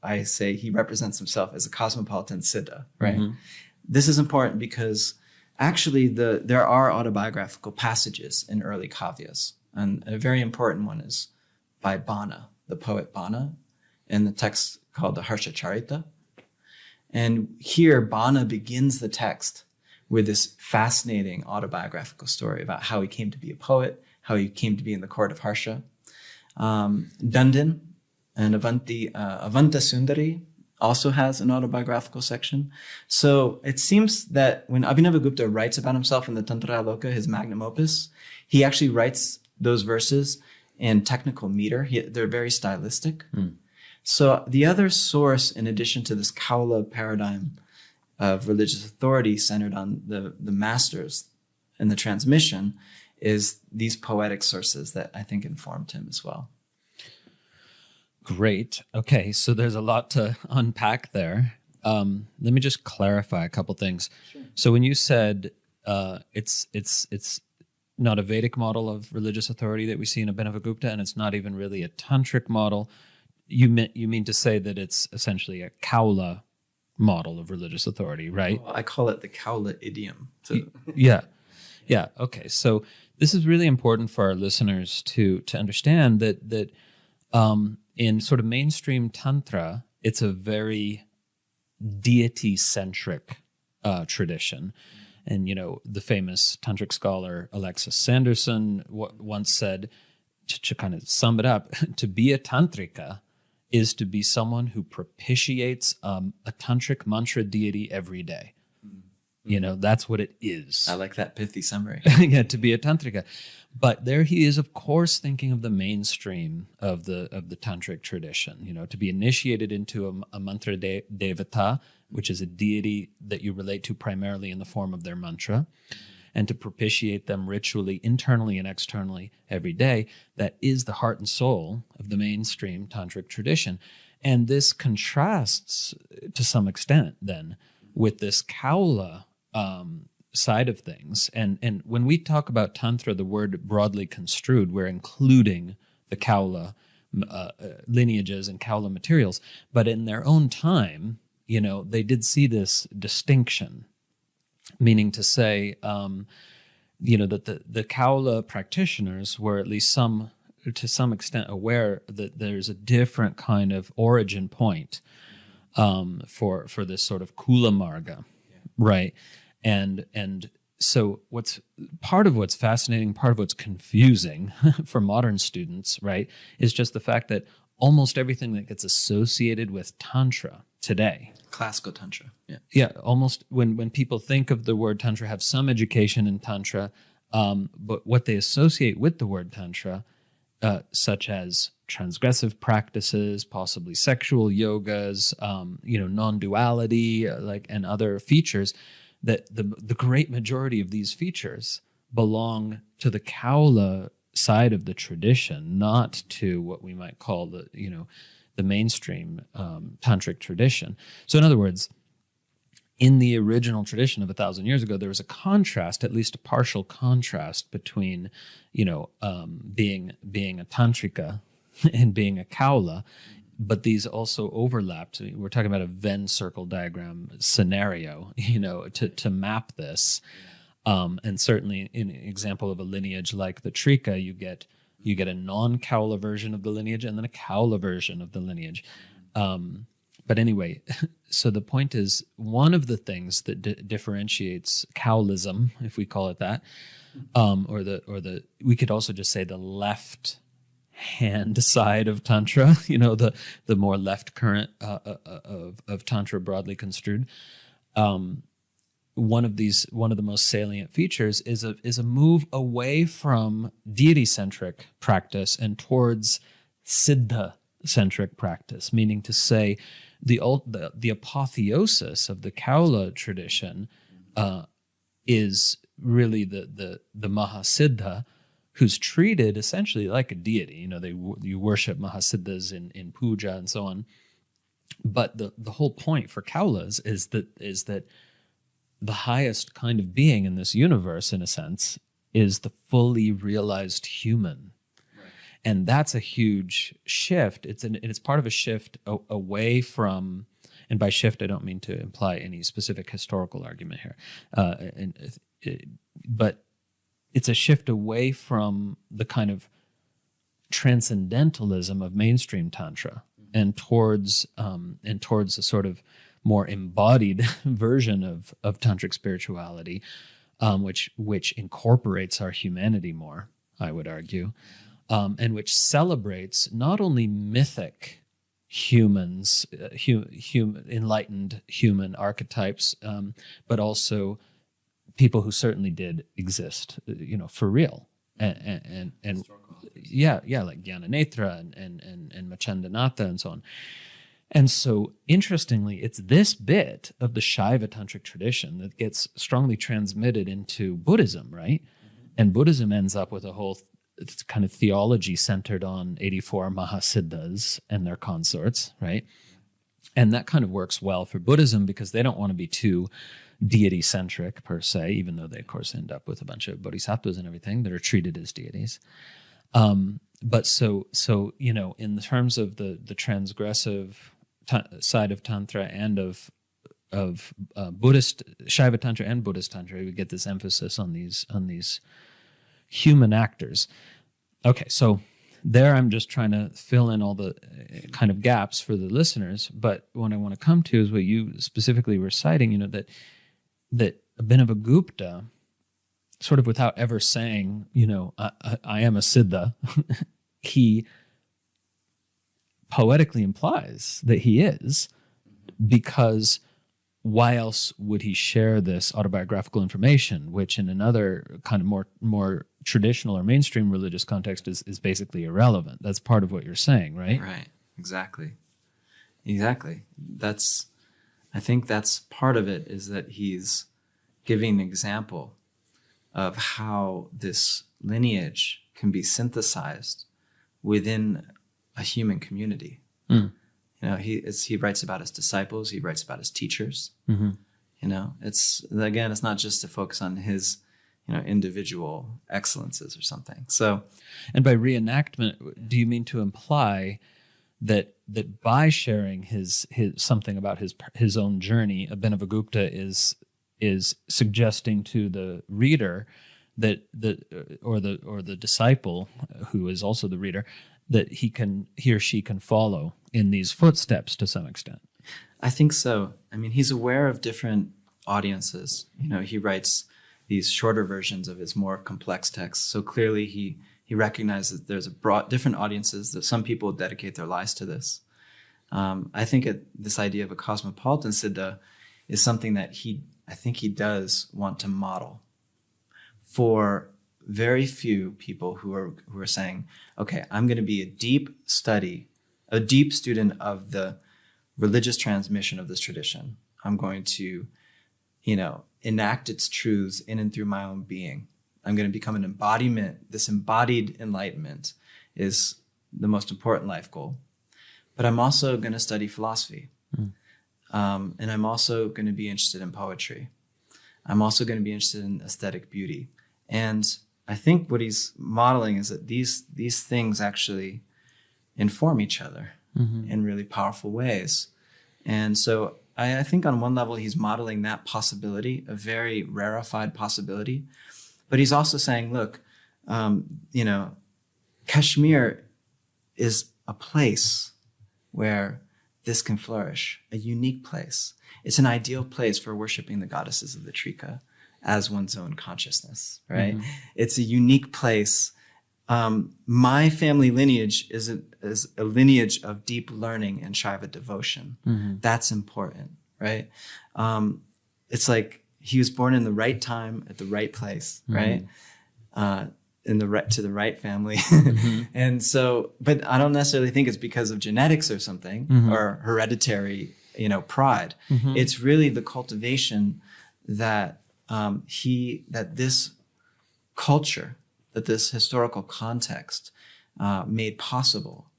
I say he represents himself as a cosmopolitan siddha, right? Mm-hmm. This is important because actually there are autobiographical passages in early kavyas. And a very important one is by Bana, the poet Bana, in the text called the Harsha Charita. And here Bana begins the text with this fascinating autobiographical story about how he came to be a poet, how he came to be in the court of Harsha. Dandin and Avanta Sundari also has an autobiographical section. So it seems that when Abhinavagupta writes about himself in the Tantra Loka, his magnum opus, he actually writes those verses in technical meter. They're very stylistic. Mm. So the other source, in addition to this Kaula paradigm of religious authority centered on the masters and the transmission, is these poetic sources that I think informed him as well. Great. Okay, so there's a lot to unpack there. Let me just clarify a couple things. Sure. So when you said it's not a Vedic model of religious authority that we see in Abhinavagupta, and it's not even really a tantric model, you mean to say that it's essentially a Kaula model of religious authority, right? Well, I call it the Kaula idiom. Yeah. Okay. So this is really important for our listeners to understand that in sort of mainstream tantra, it's a very deity-centric tradition. And, the famous tantric scholar Alexis Sanderson once said, to kind of sum it up, to be a tantrika is to be someone who propitiates a tantric mantra deity every day. Mm-hmm. That's what it is. I like that pithy summary. Yeah, to be a tantrika. But there he is, of course, thinking of the mainstream of the tantric tradition, to be initiated into a mantra devata, which is a deity that you relate to primarily in the form of their mantra, and to propitiate them ritually, internally and externally every day. That is the heart and soul of the mainstream tantric tradition. And this contrasts to some extent then with this Kaula side of things. And when we talk about tantra, the word broadly construed, we're including the Kaula lineages and Kaula materials. But in their own time, they did see this distinction, meaning to say, that the Kaula practitioners were at least to some extent aware that there's a different kind of origin point for this sort of Kula Marga, right? And so what's fascinating, part of what's confusing for modern students, right, is just the fact that almost everything that gets associated with Tantra today, classical Tantra, almost when people think of the word Tantra, have some education in Tantra, but what they associate with the word Tantra, such as transgressive practices, possibly sexual yogas, non-duality, and other features, that the great majority of these features belong to the Kaula side of the tradition, not to what we might call the mainstream tantric tradition. So in other words, in the original tradition of 1,000 years ago, there was a contrast, at least a partial contrast, between being a tantrika and being a Kaula, but these also overlapped. We're talking about a Venn circle diagram scenario, to map this. And certainly in an example of a lineage like the Trika, you get a non-Kaula version of the lineage and then a Kaula version of the lineage. But anyway, so the point is, one of the things that differentiates Kaulism, if we call it that, or we could also just say the left hand side of Tantra, the more left current of Tantra broadly construed. One of the most salient features is a move away from deity-centric practice and towards siddha-centric practice, meaning to say the apotheosis of the Kaula tradition is really the mahāsiddha, who's treated essentially like a deity. You worship mahāsiddhas in puja and so on. But the whole point for Kaulas is that the highest kind of being in this universe, in a sense, is the fully realized human. Right. And that's a huge shift. It's part of a shift away from, and by shift I don't mean to imply any specific historical argument here, but it's a shift away from the kind of transcendentalism of mainstream Tantra and towards a sort of more embodied version of tantric spirituality, which incorporates our humanity more, I would argue, and which celebrates not only mythic humans, enlightened human archetypes, but also people who certainly did exist, for real, and like Gyananetra and Machandanatha and so on. And so, interestingly, it's this bit of the Shaiva Tantric tradition that gets strongly transmitted into Buddhism, right? Mm-hmm. And Buddhism ends up with a whole kind of theology centered on 84 mahāsiddhas and their consorts, right? And that kind of works well for Buddhism because they don't want to be too deity-centric per se, even though they, of course, end up with a bunch of bodhisattvas and everything that are treated as deities. But so in terms of the transgressive side of Tantra and of Buddhist Shaiva Tantra and Buddhist Tantra, we get this emphasis on these human actors. Okay, so there I'm just trying to fill in all the kind of gaps for the listeners. But what I want to come to is what you specifically were citing, that Abhinavagupta, sort of without ever saying, I am a siddha, he poetically implies that he is, because why else would he share this autobiographical information, which in another kind of more traditional or mainstream religious context is basically irrelevant? That's part of what you're saying, right? Right. Exactly. I think that's part of it, is that he's giving an example of how this lineage can be synthesized within a human community. Mm. He writes about his disciples, he writes about his teachers. Mm-hmm. It's not just to focus on his, individual excellences or something. So, and by reenactment, do you mean to imply that by sharing his something about his own journey, Abhinavagupta is suggesting to the reader that the disciple, who is also the reader, that he or she can follow in these footsteps to some extent? I think so. I mean, he's aware of different audiences. He writes these shorter versions of his more complex texts. So clearly he recognizes there's different audiences, that some people dedicate their lives to this. I think this idea of a cosmopolitan siddha is something that I think he does want to model for very few people who are saying, okay, I'm going to be a deep student of the religious transmission of this tradition. I'm going to, enact its truths in and through my own being. I'm going to become an embodiment. This embodied enlightenment is the most important life goal. But I'm also going to study philosophy. And I'm also going to be interested in poetry. I'm also going to be interested in aesthetic beauty. And I think what he's modeling is that these things actually inform each other in really powerful ways. And so I think on one level, he's modeling that possibility, a very rarefied possibility. But he's also saying, look, Kashmir is a place where this can flourish, a unique place. It's an ideal place for worshiping the goddesses of the Trika as one's own consciousness, right? It's a unique place. My family lineage is a lineage of deep learning and Shaiva devotion. That's important, right? It's like he was born in the right time at the right place, right? To the right family. And so, but I don't necessarily think it's because of genetics or something or hereditary, pride. It's really the cultivation that this culture, that this historical context made possible,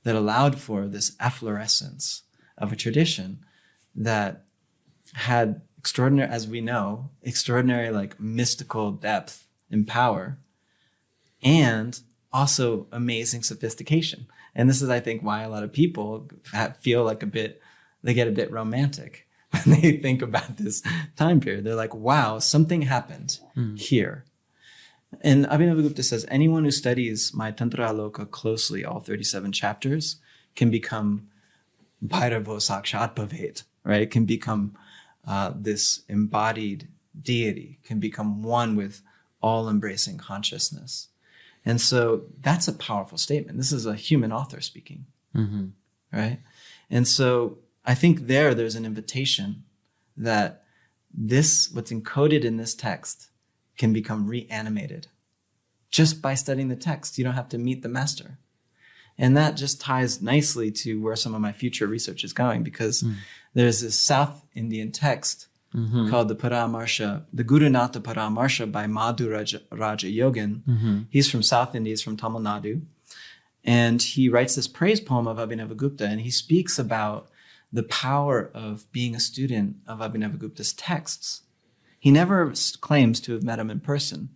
that allowed for this efflorescence of a tradition that had extraordinary, as we know, extraordinary like mystical depth and power, and also amazing sophistication. And this is, I think, why a lot of people feel like they get a bit romantic when they think about this time period. They're like, wow, something happened here. And Abhinavagupta says, anyone who studies my Tantra Aloka closely, all 37 chapters, can become Bhairavo Sakshat Bhavet, right? Can become this embodied deity, can become one with all-embracing consciousness. And so that's a powerful statement. This is a human author speaking, right? And so I think there's an invitation that what's encoded in this text can become reanimated just by studying the text. You don't have to meet the master. And that just ties nicely to where some of my future research is going, because there's this South Indian text called the Paramarsha, the Gurunatha Paramarsha by Madhu Raja Yogin. He's from South India, he's from Tamil Nadu. And he writes this praise poem of Abhinavagupta, and he speaks about the power of being a student of Abhinavagupta's texts. He never claims to have met him in person.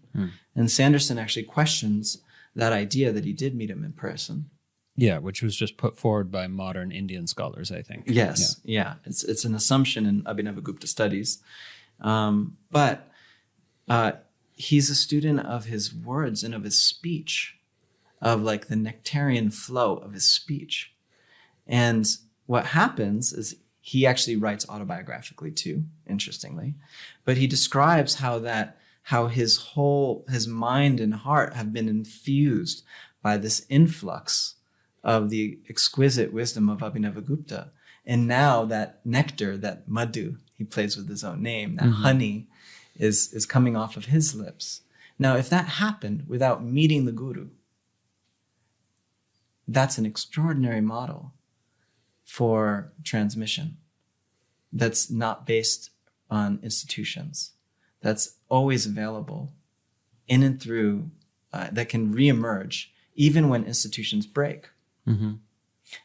And Sanderson actually questions that idea that he did meet him in person. Yeah, which was just put forward by modern Indian scholars, I think. Yes, yeah. It's an assumption in Abhinavagupta studies. But he's a student of his words and of his speech, of like the nectarian flow of his speech. And what happens is he actually writes autobiographically too, interestingly. But he describes how his mind and heart have been infused by this influx of the exquisite wisdom of Abhinavagupta. And now that nectar, that madhu, he plays with his own name, that honey is coming off of his lips. Now, if that happened without meeting the guru, that's an extraordinary model for transmission that's not based on institutions, that's always available in and through, that can reemerge even when institutions break.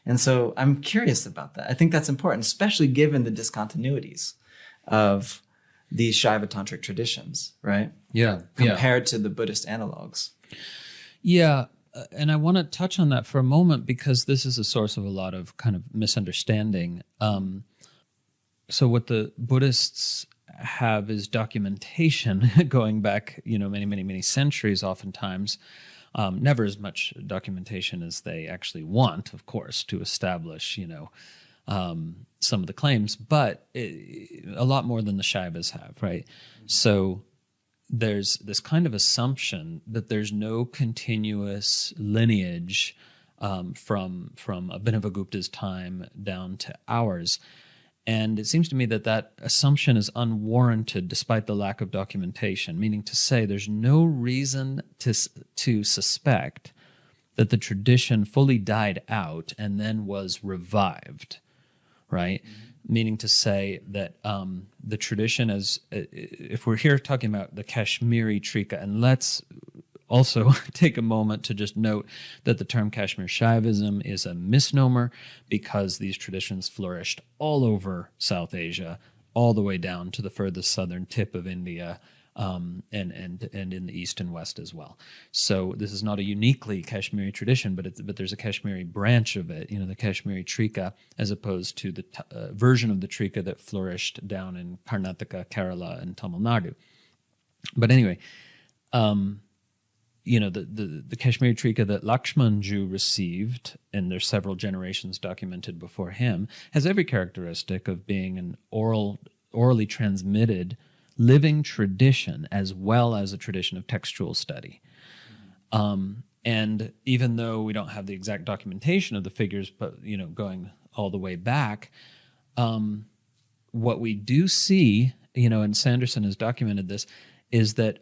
And so I'm curious about that. I think that's important, especially given the discontinuities of these Shaiva Tantric traditions, right? Yeah. Compared to the Buddhist analogs. Yeah. And I want to touch on that for a moment, because this is a source of a lot of kind of misunderstanding. So what the Buddhists have is documentation going back, many, many, many centuries oftentimes. Never as much documentation as they actually want, of course, to establish, some of the claims, but a lot more than the Shaivas have, right? So there's this kind of assumption that there's no continuous lineage from Abhinavagupta's time down to ours. And it seems to me that that assumption is unwarranted despite the lack of documentation, meaning to say there's no reason to suspect that the tradition fully died out and then was revived, right? Mm-hmm. Meaning to say that the tradition, as if we're here talking about the Kashmiri Trika, and let's also take a moment to just note that the term Kashmir Shaivism is a misnomer because these traditions flourished all over South Asia, all the way down to the furthest southern tip of India, and in the east and west as well. So this is not a uniquely Kashmiri tradition, but there's a Kashmiri branch of it, the Kashmiri Trika, as opposed to the version of the Trika that flourished down in Karnataka, Kerala, and Tamil Nadu. But anyway, the Kashmiri Trika that Lakshmanju received, and there's several generations documented before him, has every characteristic of being an orally transmitted living tradition as well as a tradition of textual study. And even though we don't have the exact documentation of the figures, but going all the way back, what we do see, and Sanderson has documented this, is that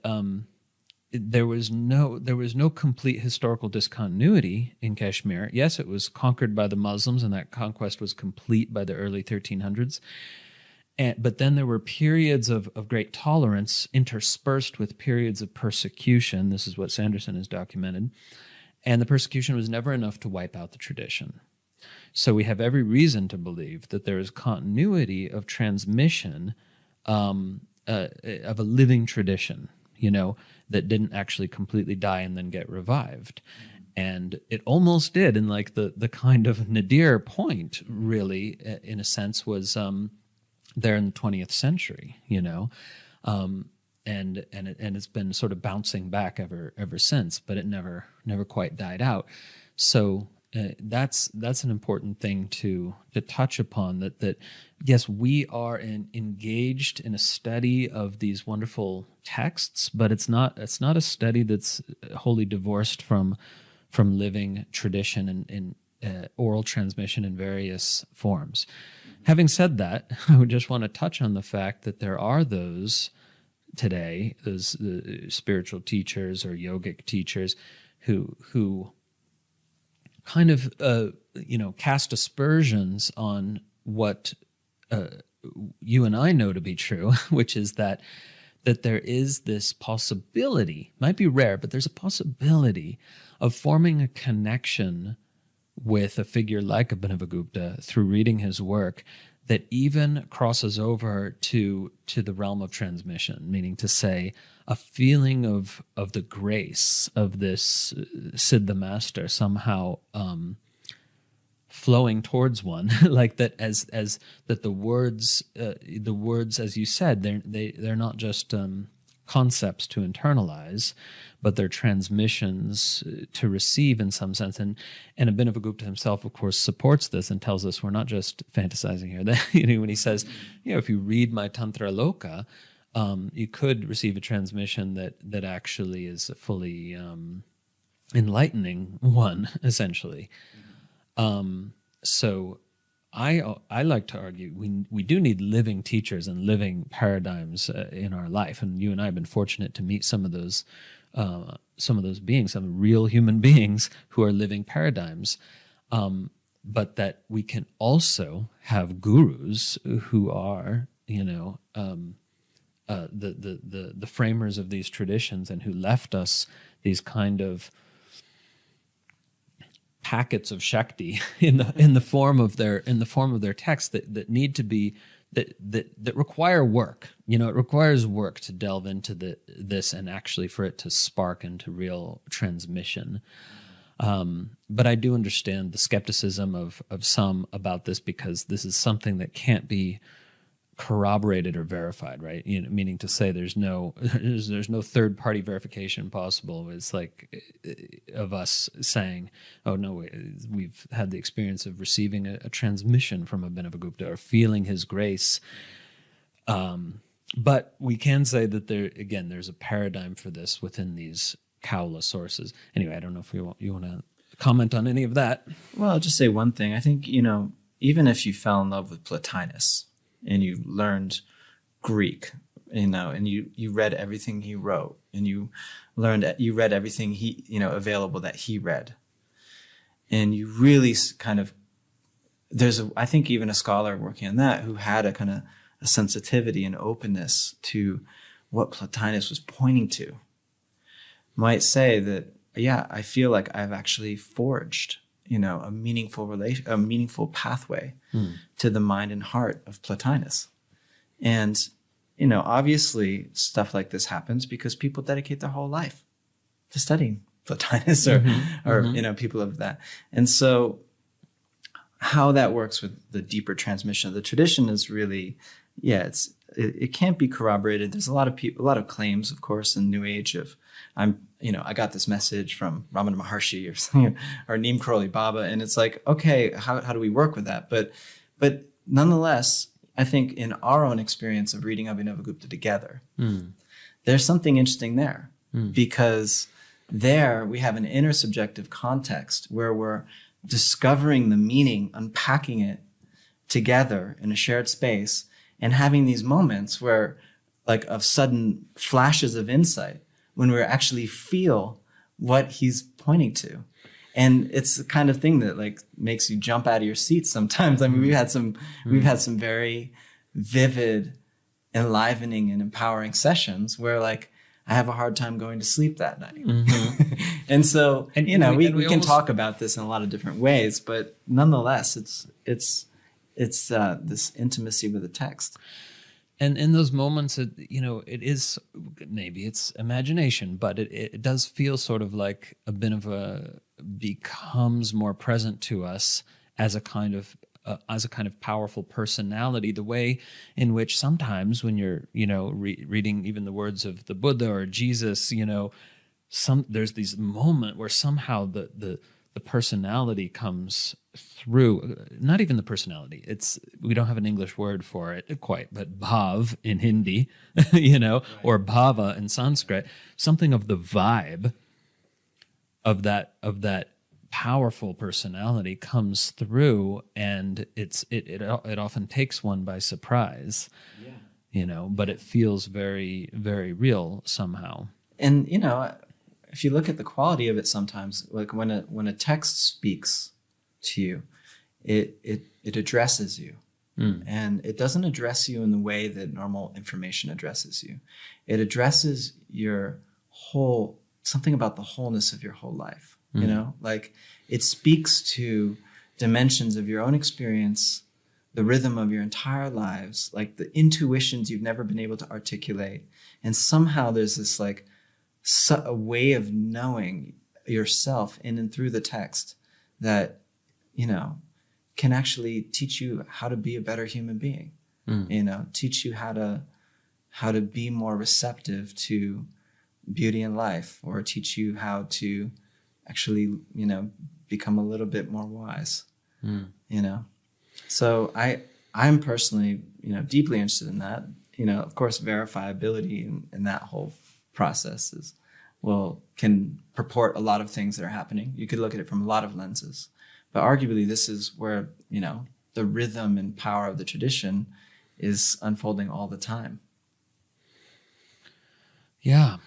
there was no complete historical discontinuity in Kashmir. Yes, it was conquered by the Muslims, and that conquest was complete by the early 1300s. But then there were periods of great tolerance interspersed with periods of persecution. This is what Sanderson has documented. And the persecution was never enough to wipe out the tradition. So we have every reason to believe that there is continuity of transmission of a living tradition, that didn't actually completely die and then get revived. And it almost did, and like the kind of nadir point, really, in a sense, was there in the 20th century, and it's been sort of bouncing back ever since, but it never quite died out. So that's an important thing to touch upon, that yes, we are engaged in a study of these wonderful texts, but it's not a study that's wholly divorced from living tradition and oral transmission in various forms. Having said that, I would just want to touch on the fact that there are those today, those spiritual teachers or yogic teachers who kind of cast aspersions on what you and I know to be true, which is that there is this possibility, might be rare, but there's a possibility of forming a connection with a figure like Abhinavagupta through reading his work that even crosses over to the realm of transmission, meaning to say a feeling of the grace of this Siddha master somehow flowing towards one, like that as that the words, as you said, they're not just concepts to internalize, but they're transmissions to receive in some sense. And Abhinavagupta himself, of course, supports this and tells us we're not just fantasizing here. That, when he says, if you read my Tantra Loka, you could receive a transmission that actually is a fully enlightening one, essentially. So I like to argue we do need living teachers and living paradigms in our life, and you and I have been fortunate to meet some of those beings, some real human beings who are living paradigms. But that we can also have gurus who are, the framers of these traditions and who left us these kind of packets of shakti in the form of their texts that need to be that require work. It requires work to delve into this and actually for it to spark into real transmission. But I do understand the skepticism of some about this, because this is something that can't be corroborated or verified, right? Meaning to say there's no third party verification possible. It's like of us saying, oh no, we've had the experience of receiving a transmission from Abhinava Gupta or feeling his grace. But we can say that there's a paradigm for this within these Kaula sources. Anyway, I don't know if you want to comment on any of that. Well, I'll just say one thing. I think, even if you fell in love with Plotinus and you learned Greek, and you read everything he wrote, and you read everything he, available that he read, and you really kind of, I think even a scholar working on that who had a kind of a sensitivity and openness to what Plotinus was pointing to might say that, yeah, I feel like I've actually forged, a meaningful pathway to the mind and heart of Plotinus. And, obviously stuff like this happens because people dedicate their whole life to studying Plotinus or people of that. And so how that works with the deeper transmission of the tradition is really, it can't be corroborated. There's a lot of claims, of course, in New Age of, I got this message from Ramana Maharshi or something, or Neem Karoli Baba, and it's like, okay, how do we work with that? But nonetheless, I think in our own experience of reading Abhinavagupta together, there's something interesting there, because there we have an intersubjective context where we're discovering the meaning, unpacking it together in a shared space, and having these moments where, like, of sudden flashes of insight when we actually feel what he's pointing to. And it's the kind of thing that, like, makes you jump out of your seat sometimes. I mean, we've had some very vivid, enlivening, and empowering sessions where, like, I have a hard time going to sleep that night. And so, we can talk about this in a lot of different ways, but nonetheless, it's this intimacy with the text. And in those moments, it is, maybe it's imagination, but it does feel sort of like Abhinava becomes more present to us as a kind of powerful personality. The way in which sometimes when you're reading even the words of the Buddha or Jesus, there's these moment where somehow the personality comes through. Not even the personality. We don't have an English word for it quite, but bhav in Hindi, or bhava in Sanskrit. Something of the vibe of that powerful personality comes through, and it often takes one by surprise. But it feels very, very real somehow. And if you look at the quality of it, sometimes, like when a text speaks to you, it addresses you, and it doesn't address you in the way that normal information addresses you. It addresses something about the wholeness of your whole life. Like, it speaks to dimensions of your own experience, the rhythm of your entire lives, like the intuitions you've never been able to articulate, and somehow there's this a way of knowing yourself in and through the text that, can actually teach you how to be a better human being, teach you how to be more receptive to beauty in life, or teach you how to actually, become a little bit more wise, So I'm personally, deeply interested in that. Of course, verifiability and that whole process can purport a lot of things that are happening. You could look at it from a lot of lenses, but arguably this is where, the rhythm and power of the tradition is unfolding all the time. Yeah.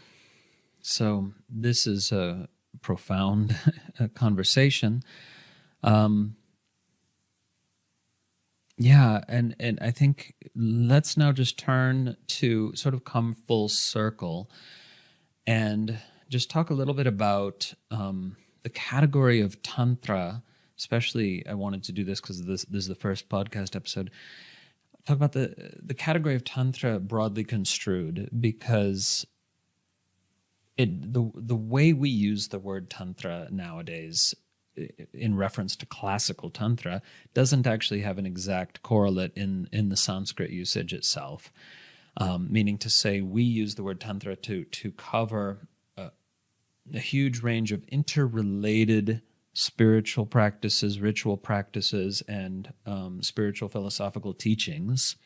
So this is a profound conversation. And I think let's now just turn to sort of come full circle and just talk a little bit about the category of Tantra. Especially, I wanted to do this because this is the first podcast episode. Talk about the category of Tantra broadly construed, because the way we use the word Tantra nowadays in reference to classical Tantra doesn't actually have an exact correlate in the Sanskrit usage itself. Meaning to say, we use the word Tantra to cover a huge range of interrelated spiritual practices, ritual practices, and spiritual philosophical teachings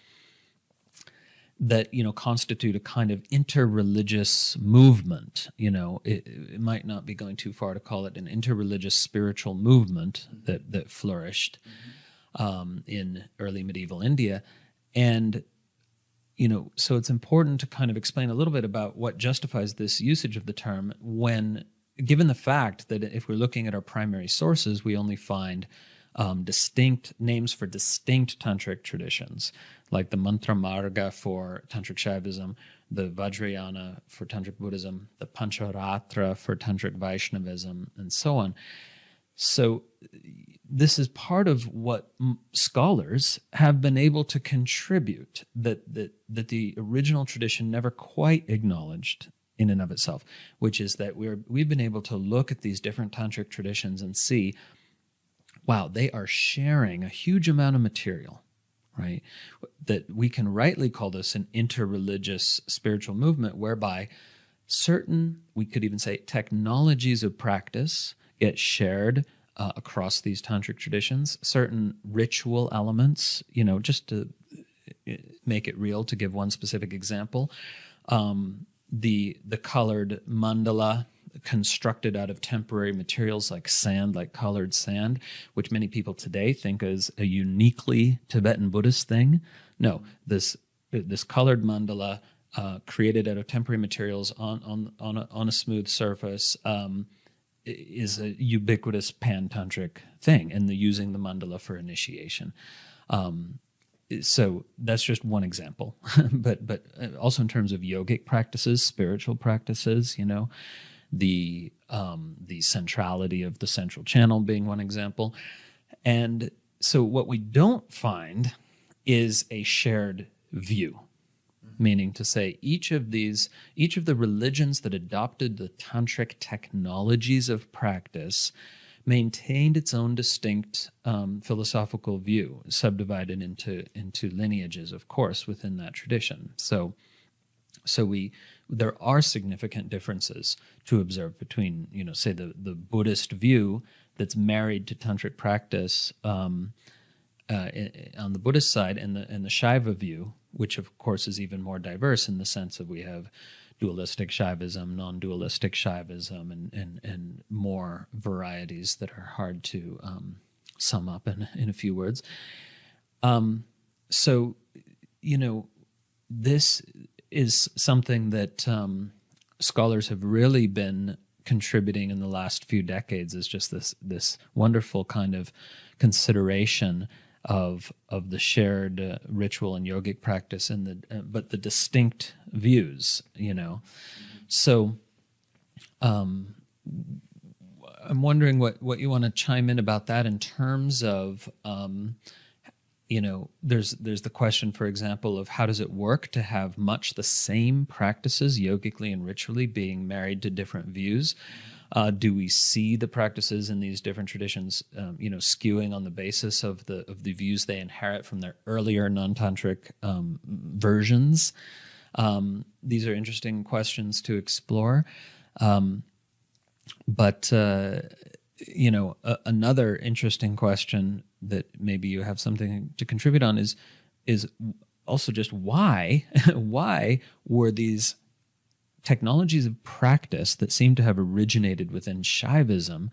that, constitute a kind of interreligious movement. It might not be going too far to call it an interreligious spiritual movement that flourished in early medieval India. And so it's important to kind of explain a little bit about what justifies this usage of the term when, given the fact that if we're looking at our primary sources, we only find distinct names for distinct tantric traditions, like the Mantra Marga for tantric Shaivism, the Vajrayana for tantric Buddhism, the Pancharatra for tantric Vaishnavism, and so on. So this is part of what scholars have been able to contribute that the original tradition never quite acknowledged in and of itself, which is that we've been able to look at these different tantric traditions and see, wow, they are sharing a huge amount of material, right? That we can rightly call this an interreligious spiritual movement, whereby certain, we could even say, technologies of practice get shared across these tantric traditions, certain ritual elements, just to make it real, to give one specific example, the colored mandala constructed out of temporary materials like sand, like colored sand, which many people today think is a uniquely Tibetan Buddhist thing. No, this colored mandala created out of temporary materials on a smooth surface is a ubiquitous pan-tantric thing, and using the mandala for initiation. So that's just one example, but also in terms of yogic practices, spiritual practices, the centrality of the central channel being one example. And so what we don't find is a shared view, meaning to say each of the religions that adopted the tantric technologies of practice maintained its own distinct philosophical view, subdivided into lineages, of course, within that tradition. So there are significant differences to observe between, say, the Buddhist view that's married to tantric practice on the Buddhist side, and the Shaiva view, which of course is even more diverse in the sense that we have dualistic Shaivism, non-dualistic Shaivism, and more varieties that are hard to sum up in a few words. So, this is something that scholars have really been contributing in the last few decades, is just this wonderful kind of consideration of the shared ritual and yogic practice, and but the distinct views, So I'm wondering what you want to chime in about that in terms of, there's the question, for example, of how does it work to have much the same practices yogically and ritually being married to different views? Do we see the practices in these different traditions, skewing on the basis of the views they inherit from their earlier non-tantric versions? These are interesting questions to explore. But another interesting question that maybe you have something to contribute on is also just why were these technologies of practice that seem to have originated within Shaivism,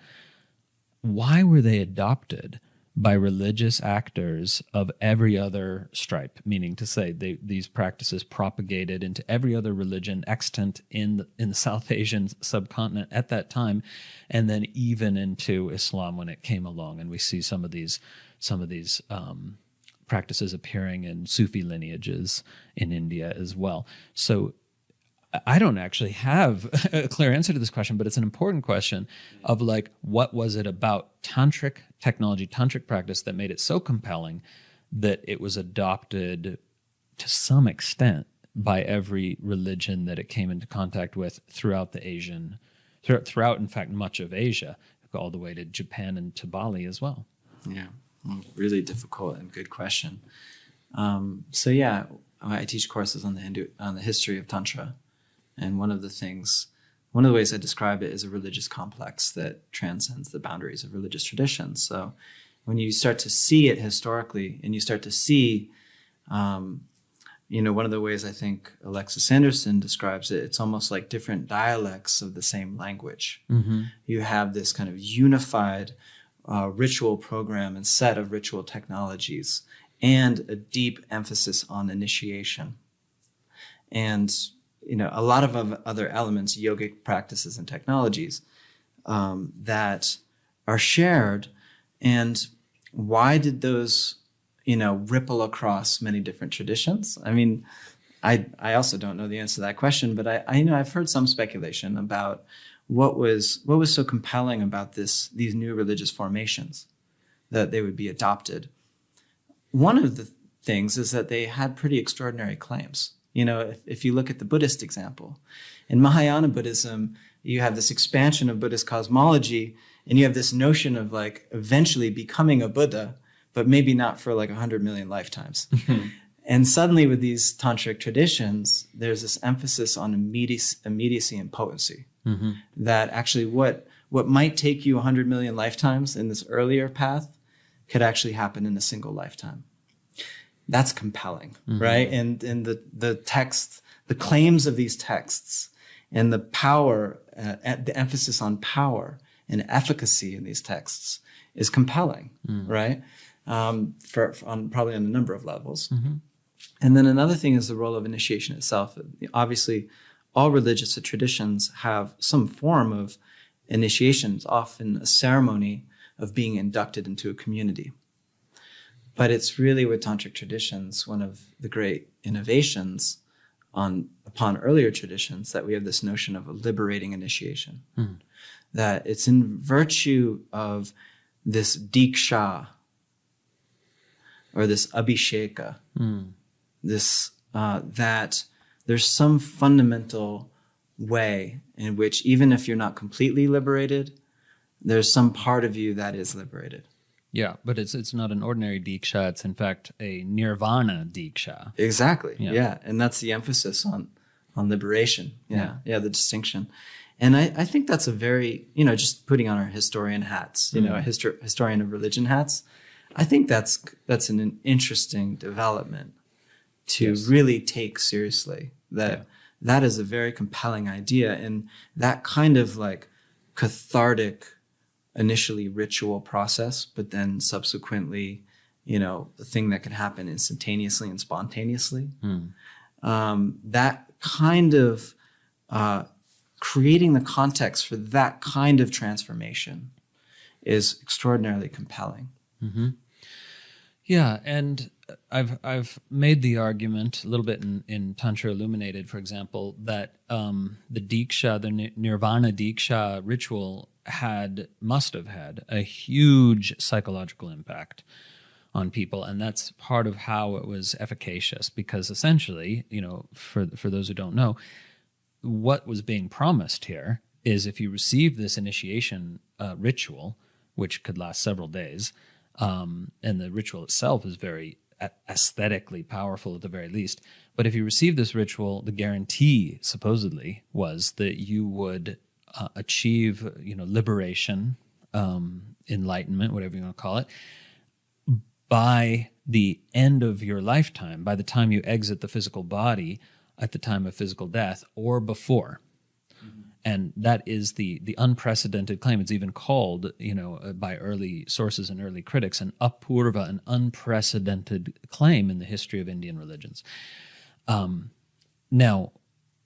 why were they adopted by religious actors of every other stripe? Meaning to say, these practices propagated into every other religion extant in the South Asian subcontinent at that time, and then even into Islam when it came along. And we see some of these practices appearing in Sufi lineages in India as well. So I don't actually have a clear answer to this question, but it's an important question of what was it about tantric technology, tantric practice that made it so compelling that it was adopted to some extent by every religion that it came into contact with throughout in fact, much of Asia, all the way to Japan and to Bali as well? Yeah, well, really difficult and good question. So yeah, I teach courses on the history of Tantra, and one of the ways I describe it is a religious complex that transcends the boundaries of religious traditions. So when you start to see it historically, and you start to see, one of the ways I think Alexis Anderson describes it, it's almost like different dialects of the same language. Mm-hmm. You have this kind of unified ritual program and set of ritual technologies, and a deep emphasis on initiation. And, a lot of other elements, yogic practices and technologies that are shared. And why did those, ripple across many different traditions? I mean, I also don't know the answer to that question, but I've heard some speculation about what was so compelling about these new religious formations that they would be adopted. One of the things is that they had pretty extraordinary claims. If you look at the Buddhist example, in Mahayana Buddhism, you have this expansion of Buddhist cosmology, and you have this notion of like eventually becoming a Buddha, but maybe not for like 100 million lifetimes. Mm-hmm. And suddenly with these tantric traditions, there's this emphasis on immediacy and potency. Mm-hmm. That actually what might take you 100 million lifetimes in this earlier path could actually happen in a single lifetime. That's compelling, mm-hmm. right? And the text, the claims of these texts, and the power, the emphasis on power and efficacy in these texts is compelling, right? Probably on a number of levels. Mm-hmm. And then another thing is the role of initiation itself. Obviously, all religious traditions have some form of initiation. It's often a ceremony of being inducted into a community. But it's really with tantric traditions, one of the great innovations upon earlier traditions, that we have this notion of a liberating initiation. That it's in virtue of this Dīkshā, or this Abhisheka, that there's some fundamental way in which, even if you're not completely liberated, there's some part of you that is liberated. Yeah, but it's not an ordinary Dīkshā. It's in fact a Nirvāṇa Dīkshā. Exactly. Yeah. And that's the emphasis on liberation. Yeah, the distinction. And I think that's a very, just putting on our historian hats, a historian of religion hats, I think that's an interesting development to really take seriously. That is a very compelling idea, and that kind of like cathartic, initially ritual process, but then subsequently, a thing that can happen instantaneously and spontaneously. That kind of creating the context for that kind of transformation is extraordinarily compelling. Mm-hmm. Yeah, and I've made the argument a little bit in Tantra Illuminated, for example, that the Dīkshā, the Nirvāṇa Dīkshā ritual must have had a huge psychological impact on people, and that's part of how it was efficacious. Because essentially, for those who don't know, what was being promised here is if you receive this initiation ritual, which could last several days, and the ritual itself is very aesthetically powerful at the very least. But if you receive this ritual, the guarantee supposedly was that you would achieve, liberation, enlightenment, whatever you want to call it, by the end of your lifetime, by the time you exit the physical body at the time of physical death or before. And that is the unprecedented claim. It's even called, by early sources and early critics, an apurva, an unprecedented claim in the history of Indian religions. Now,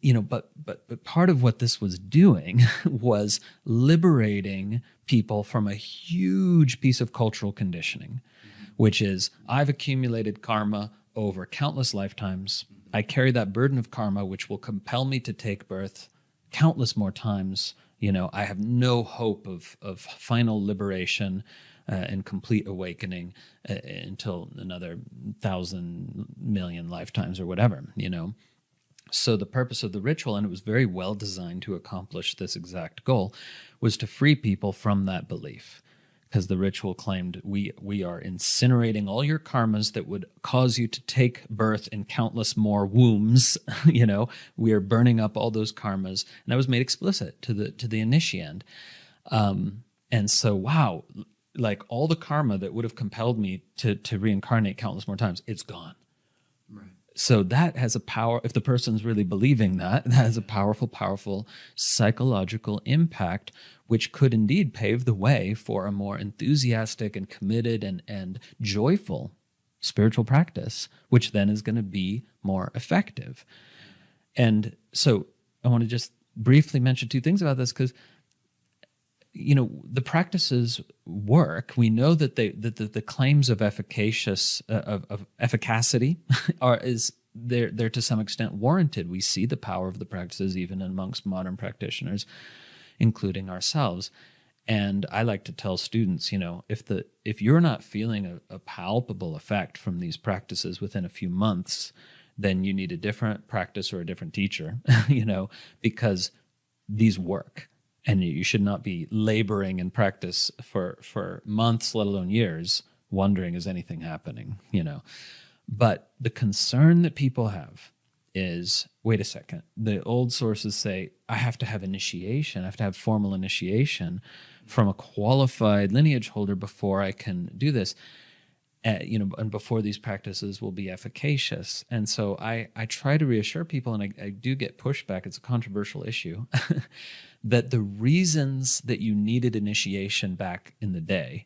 but part of what this was doing was liberating people from a huge piece of cultural conditioning, which is, I've accumulated karma over countless lifetimes. I carry that burden of karma, which will compel me to take birth countless more times. I have no hope of final liberation and complete awakening until another 1,000 million lifetimes or whatever, So the purpose of the ritual, and it was very well designed to accomplish this exact goal, was to free people from that belief. Because the ritual claimed we are incinerating all your karmas that would cause you to take birth in countless more wombs. We are burning up all those karmas, and that was made explicit to the initiand. And so, wow, like all the karma that would have compelled me to reincarnate countless more times, it's gone. Right. So that has a power, if the person's really believing that has a powerful, powerful psychological impact, which could indeed pave the way for a more enthusiastic and committed and joyful spiritual practice, which then is going to be more effective. And so I want to just briefly mention two things about this, because the practices work. We know that the claims of efficacy they're to some extent warranted. We see the power of the practices even amongst modern practitioners, including ourselves. And I like to tell students, if you're not feeling a palpable effect from these practices within a few months, then you need a different practice or a different teacher, because these work. And you should not be laboring in practice for months, let alone years, wondering, is anything happening, But the concern that people have is, wait a second, the old sources say, I have to have initiation, I have to have formal initiation from a qualified lineage holder before I can do this, and before these practices will be efficacious. And so I try to reassure people, and I do get pushback, it's a controversial issue, that the reasons that you needed initiation back in the day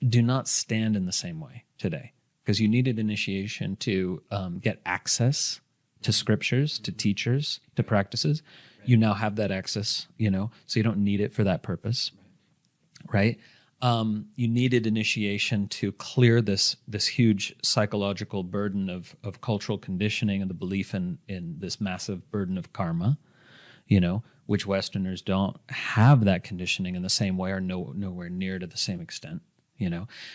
do not stand in the same way today. Because you needed initiation to get access to scriptures, to teachers, to practices. You now have that access, so you don't need it for that purpose, right? You needed initiation to clear this huge psychological burden of cultural conditioning and the belief in this massive burden of karma, which Westerners don't have that conditioning in the same way, or nowhere near to the same extent.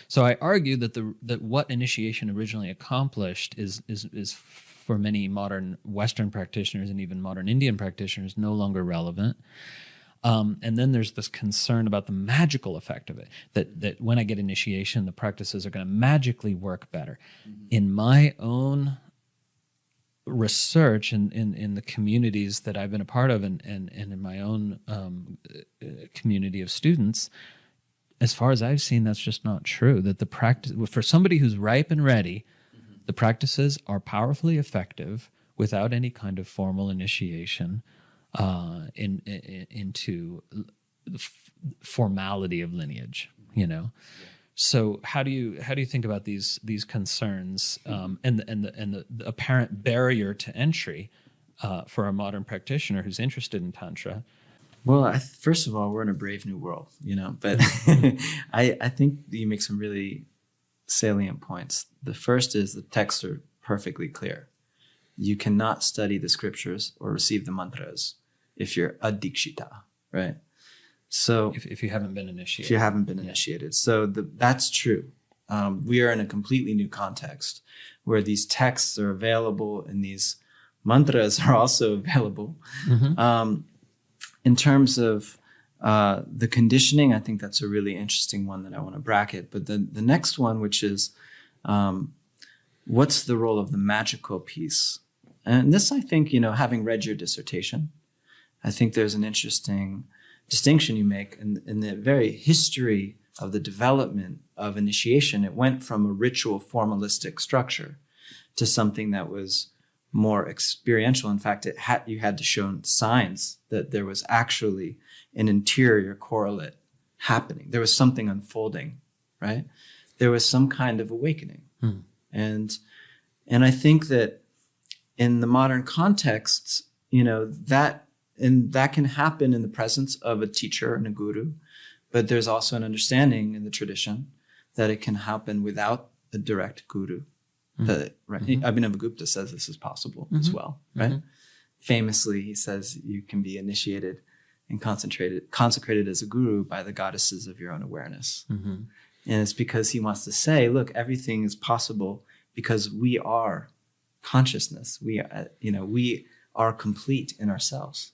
So I argue that what initiation originally accomplished is for many modern Western practitioners and even modern Indian practitioners no longer relevant. And then there's this concern about the magical effect of it, that when I get initiation, the practices are going to magically work better. Mm-hmm. In my own research in the communities that I've been a part of and in my own community of students, as far as I've seen, that's just not true. That the practice, for somebody who's ripe and ready, mm-hmm. the practices are powerfully effective without any kind of formal initiation into formality of lineage. Yeah. So how do you think about these concerns and the apparent barrier to entry for a modern practitioner who's interested in Tantra? Well, first of all, we're in a brave new world, but I think you make some really salient points. The first is the texts are perfectly clear. You cannot study the scriptures or receive the mantras if you're adikshita, right? So if you haven't been initiated. If you haven't been initiated. So that's true. We are in a completely new context where these texts are available and these mantras are also available. Mm-hmm. In terms of the conditioning, I think that's a really interesting one that I want to bracket. But the next one, which is what's the role of the magical piece? And this, I think, having read your dissertation, I think there's an interesting distinction you make in the very history of the development of initiation. It went from a ritual formalistic structure to something that was more experiential. In fact, you had to show signs that there was actually an interior correlate happening. There was something unfolding, right? There was some kind of awakening. And I think that in the modern contexts, that can happen in the presence of a teacher and a guru, but there's also an understanding in the tradition that it can happen without a direct guru. Right? Mm-hmm. Abhinavagupta says this is possible as well, right? Mm-hmm. Famously, he says you can be initiated and consecrated as a guru by the goddesses of your own awareness. Mm-hmm. And it's because he wants to say, look, everything is possible because we are consciousness. We are complete in ourselves.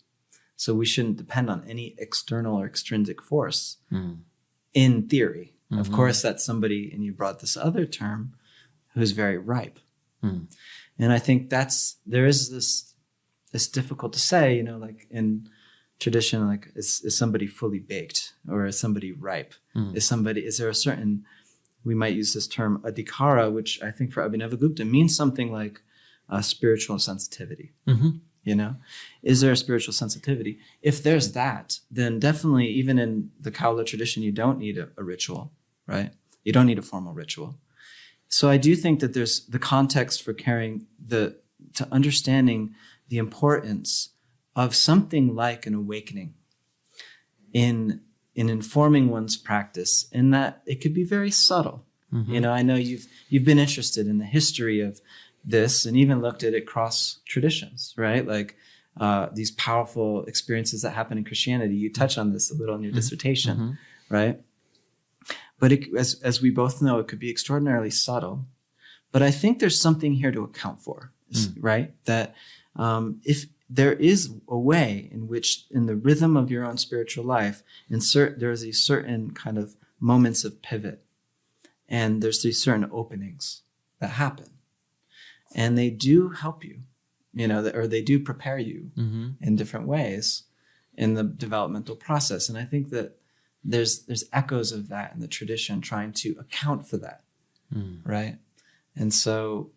So we shouldn't depend on any external or extrinsic force in theory. Mm-hmm. Of course, that's somebody, and you brought this other term, who's very ripe. And I think there is this difficult to say, like in tradition, like is somebody fully baked or is somebody ripe? Is there a certain, we might use this term adhikara, which I think for Abhinavagupta means something like spiritual sensitivity. Is there a spiritual sensitivity? If there's that, then definitely, even in the Kaula tradition, you don't need a ritual, right? You don't need a formal ritual. So I do think that there's the context for carrying to understanding the importance of something like an awakening in informing one's practice, in that it could be very subtle. I know you've been interested in the history of this and even looked at it cross traditions, right? Like these powerful experiences that happen in Christianity. You touch on this a little in your dissertation, right? But as we both know, it could be extraordinarily subtle. But I think there's something here to account for, right? That if there is a way in which, in the rhythm of your own spiritual life, there's these certain kind of moments of pivot, and there's these certain openings that happen, and they do help you, or they do prepare you in different ways in the developmental process. And I think that there's echoes of that in the tradition, trying to account for that, right? And so,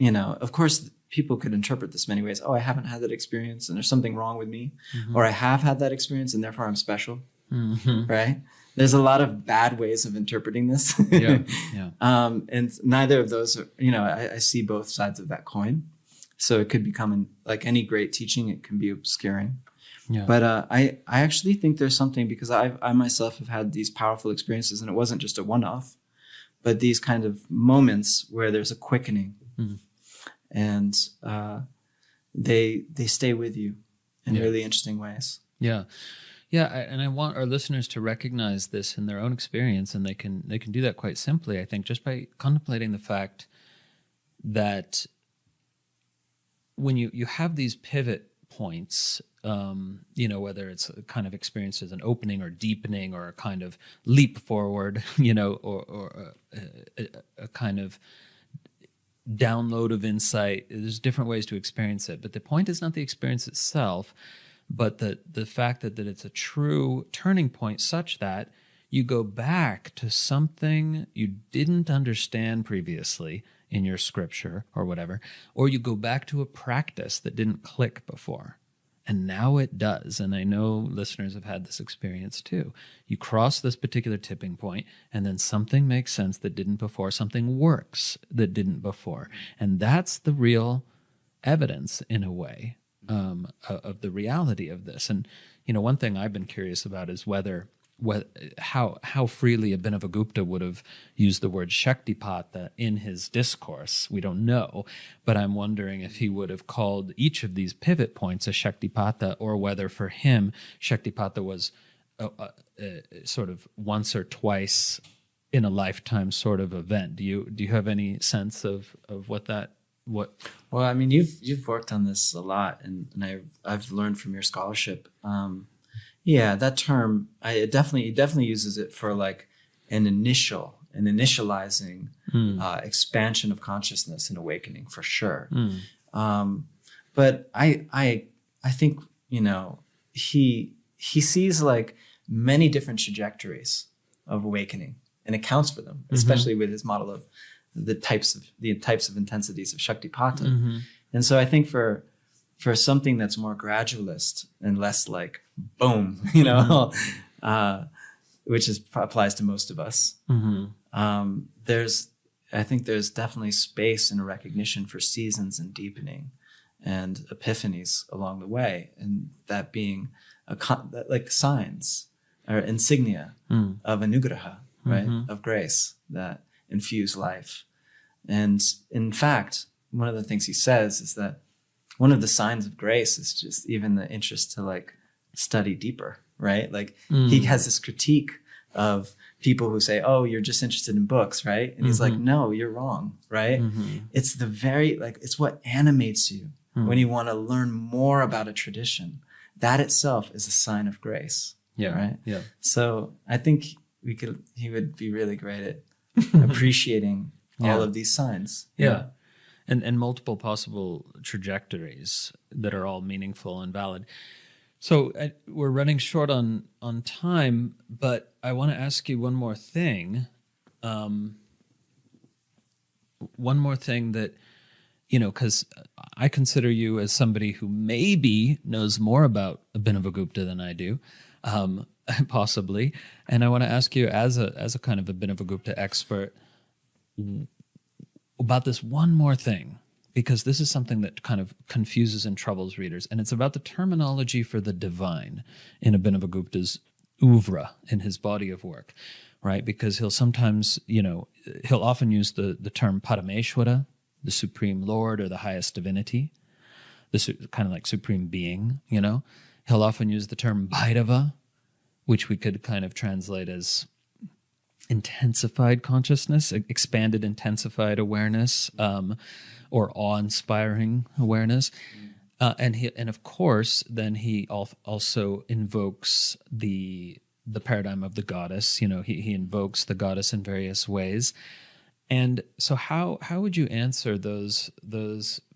of course, people could interpret this many ways. Oh, I haven't had that experience, and there's something wrong with me, or I have had that experience, and therefore I'm special, right? There's a lot of bad ways of interpreting this, and neither of those are. I see both sides of that coin. So it could become, like any great teaching, it can be obscuring. Yeah. But I actually think there's something, because I myself have had these powerful experiences, and it wasn't just a one-off, but these kind of moments where there's a quickening, and they stay with you in really interesting ways. Yeah, and I want our listeners to recognize this in their own experience, and they can do that quite simply. I think just by contemplating the fact that when you have these pivot points, whether it's a kind of experience as an opening or deepening or a kind of leap forward, or a kind of download of insight. There's different ways to experience it, but the point is not the experience itself, but the fact that it's a true turning point, such that you go back to something you didn't understand previously in your scripture or whatever, or you go back to a practice that didn't click before. And now it does. And I know listeners have had this experience too. You cross this particular tipping point, and then something makes sense that didn't before. Something works that didn't before. And that's the real evidence, in a way, of the reality of this. And, one thing I've been curious about is how freely Abhinavagupta would have used the word Shaktipata in his discourse. We don't know, but I'm wondering if he would have called each of these pivot points a Shaktipata, or whether for him Shaktipata was sort of once or twice in a lifetime sort of event. Do you have any sense of what that? What? Well, I mean, you've worked on this a lot, and I've learned from your scholarship. Yeah, that term, it definitely uses it for like an initializing expansion of consciousness and awakening, for sure. But I think he sees like many different trajectories of awakening and accounts for them, especially with his model of the types of intensities of Shaktipata. And so I think for something that's more gradualist and less like boom, which applies to most of us. I think there's definitely space and a recognition for seasons and deepening and epiphanies along the way, and that being like signs or insignia of anugraha, right, of grace that infuse life. And in fact, one of the things he says is that one of the signs of grace is just even the interest to like study deeper, right? Like he has this critique of people who say, oh, you're just interested in books, right? And he's like, no, you're wrong, right? It's it's what animates you when you want to learn more about a tradition. That itself is a sign of grace. Yeah. Right. Yeah. So I think he would be really great at appreciating all of these signs. Yeah. And multiple possible trajectories that are all meaningful and valid. So we're running short on time, but I want to ask you one more thing. One more thing that, because I consider you as somebody who maybe knows more about Abhinavagupta than I do, possibly. And I want to ask you, as a kind of Abhinavagupta expert, about this one more thing, because this is something that kind of confuses and troubles readers, and it's about the terminology for the divine in Abhinavagupta's oeuvre, in his body of work, right? Because he'll sometimes, he'll often use the term Parameshwara, the supreme lord or the highest divinity, kind of like supreme being, He'll often use the term Bhairava, which we could kind of translate as intensified consciousness, expanded, intensified awareness, or awe-inspiring awareness. And of course, then he also invokes the paradigm of the goddess. He invokes the goddess in various ways. And so how would you answer those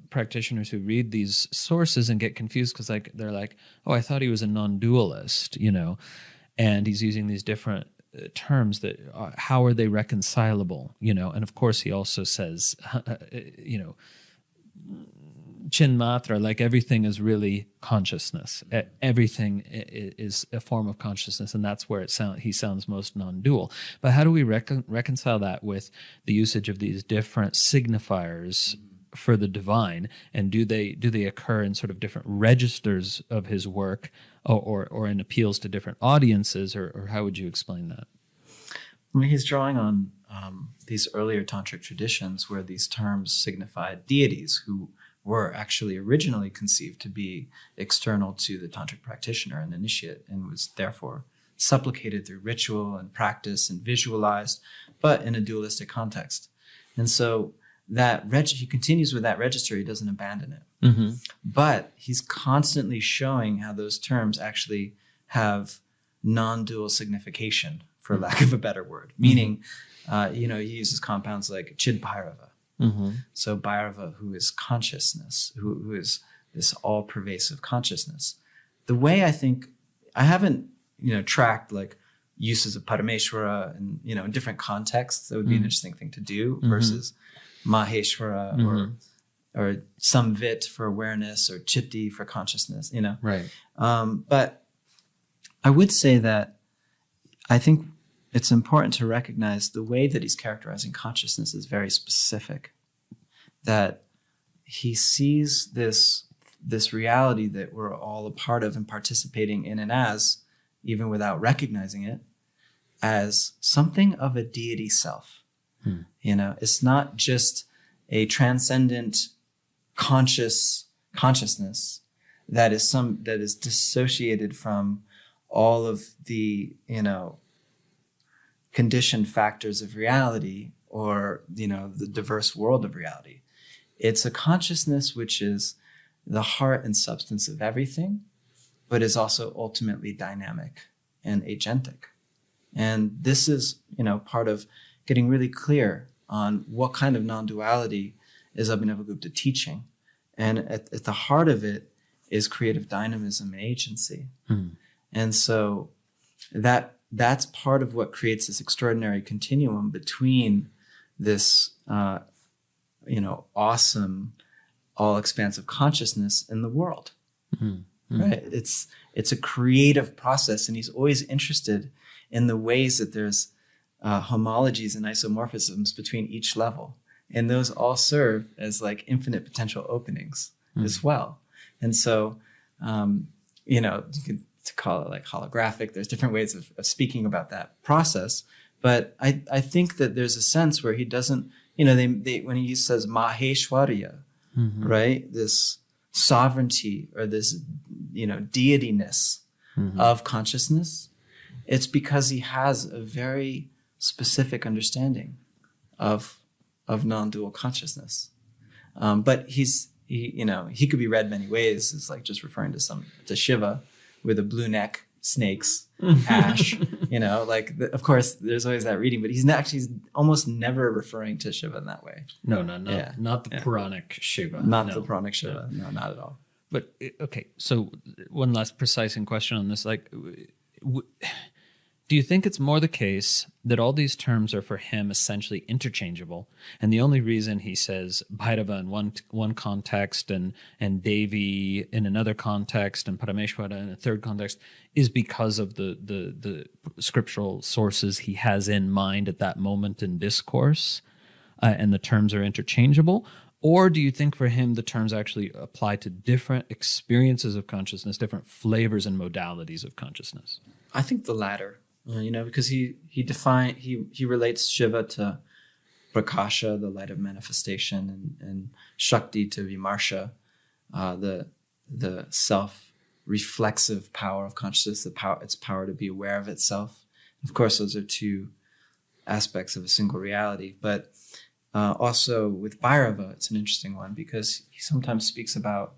practitioners who read these sources and get confused because they're like, oh, I thought he was a non-dualist, and he's using these different terms that how are they reconcilable, And of course, he also says, Chinmatra, like everything is really consciousness. Everything is a form of consciousness, and that's where he sounds most non-dual. But how do we reconcile that with the usage of these different signifiers for the divine, and do they occur in sort of different registers of his work, or in appeals to different audiences, or how would you explain that? I mean, he's drawing on these earlier tantric traditions where these terms signified deities who were actually originally conceived to be external to the tantric practitioner and initiate, and was therefore supplicated through ritual and practice and visualized, but in a dualistic context. And so he continues with that register. He doesn't abandon it. But he's constantly showing how those terms actually have non-dual signification, for lack of a better word. Meaning, he uses compounds like Chid Bhairava. So Bhairava, who is consciousness, who is this all-pervasive consciousness. The way I haven't, tracked like uses of Parameshwara and, in different contexts. That would be an interesting thing to do versus Maheshwara or Samvit for awareness or Chitti for consciousness, Right. But I would say that I think it's important to recognize the way that he's characterizing consciousness is very specific, that he sees this reality that we're all a part of and participating in and as, even without recognizing it, as something of a deity self. It's not just a transcendent consciousness that is dissociated from all of the, conditioned factors of reality or, the diverse world of reality. It's a consciousness which is the heart and substance of everything, but is also ultimately dynamic and agentic. And this is, part of getting really clear on what kind of non-duality is Abhinavagupta teaching. And at the heart of it is creative dynamism and agency. And so that's part of what creates this extraordinary continuum between this, awesome, all-expansive consciousness and the world. Right? It's a creative process, and he's always interested in the ways that there's homologies and isomorphisms between each level. And those all serve as like infinite potential openings as well. And so, you could call it like holographic. There's different ways of speaking about that process. But I think that there's a sense where he doesn't, when he says Maheshwarya, right? This sovereignty or this, deityness of consciousness, It's because he has a very specific understanding of non-dual consciousness. But he could be read many ways. It's like just referring to Shiva with a blue neck, snakes, ash. Of course, there's always that reading, but he's almost never referring to Shiva in that way. No, not the Puranic Shiva. Not the Puranic Shiva. No, not at all. But okay, so one last precise question on this: do you think it's more the case that all these terms are for him essentially interchangeable, and the only reason he says Bhairava in one context and Devi in another context and Parameshwara in a third context is because of the scriptural sources he has in mind at that moment in discourse, and the terms are interchangeable? Or do you think for him the terms actually apply to different experiences of consciousness, different flavors and modalities of consciousness? I think the latter. Because he relates Shiva to Prakasha, the light of manifestation, and Shakti to Vimarsha, the self-reflexive power of consciousness, its power to be aware of itself. Of course, those are two aspects of a single reality. But also with Bhairava, it's an interesting one because he sometimes speaks about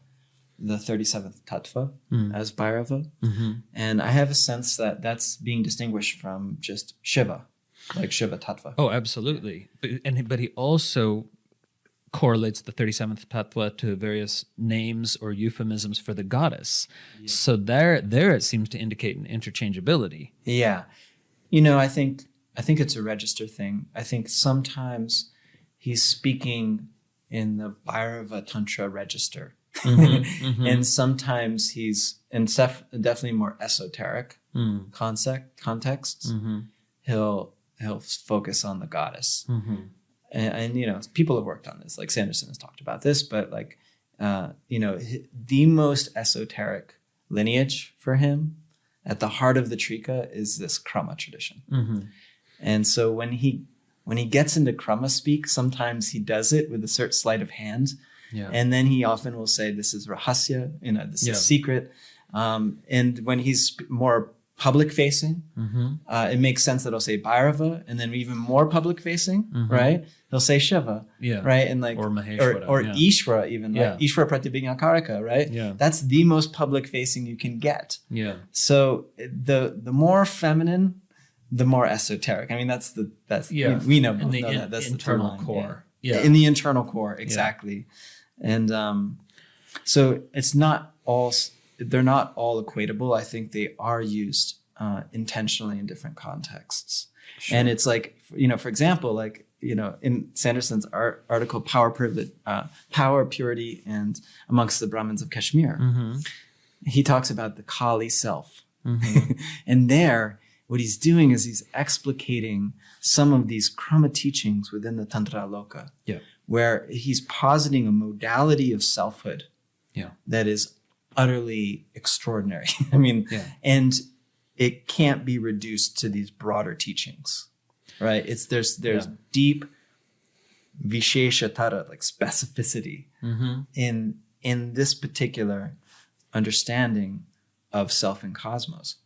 the 37th tattva as Bhairava. Mm-hmm. And I have a sense that that's being distinguished from just Shiva, like Shiva tattva. Oh, absolutely. But he also correlates the 37th tattva to various names or euphemisms for the goddess. Yeah. So there it seems to indicate an interchangeability. Yeah. I think it's a register thing. I think sometimes he's speaking in the Bhairava Tantra register. Mm-hmm, mm-hmm. And sometimes he's in definitely more esoteric contexts. Mm-hmm. He'll focus on the goddess, mm-hmm. and people have worked on this. Like Sanderson has talked about this, but the most esoteric lineage for him at the heart of the Trika is this Krama tradition, mm-hmm. and so when he gets into Krama speak, sometimes he does it with a certain sleight of hand. Yeah. And then he often will say, this is rahasya, this is secret. And when he's more public facing, mm-hmm. It makes sense that he'll say Bhairava, and then even more public facing, mm-hmm. right? He'll say Shiva, right? And or Maheshwara, or Ishvara even, like Ishvara Pratibhijnakaraka, right? Yeah. That's the most public facing you can get. Yeah. So the more feminine, the more esoteric. I mean, that's we know that. That's the internal core. Yeah. In the internal core, exactly. Yeah. And so they're not all equatable. I think they are used intentionally in different contexts. Sure. And it's like, for example, in Sanderson's article, Power, Purity, and Amongst the Brahmins of Kashmir, mm-hmm. he talks about the Kali self. Mm-hmm. And there, what he's doing is he's explicating some of these Krama teachings within the Tantra Loka, where he's positing a modality of selfhood that is utterly extraordinary. I mean, and it can't be reduced to these broader teachings, right? There's deep visheshatara, like specificity, mm-hmm. in this particular understanding of self and cosmos.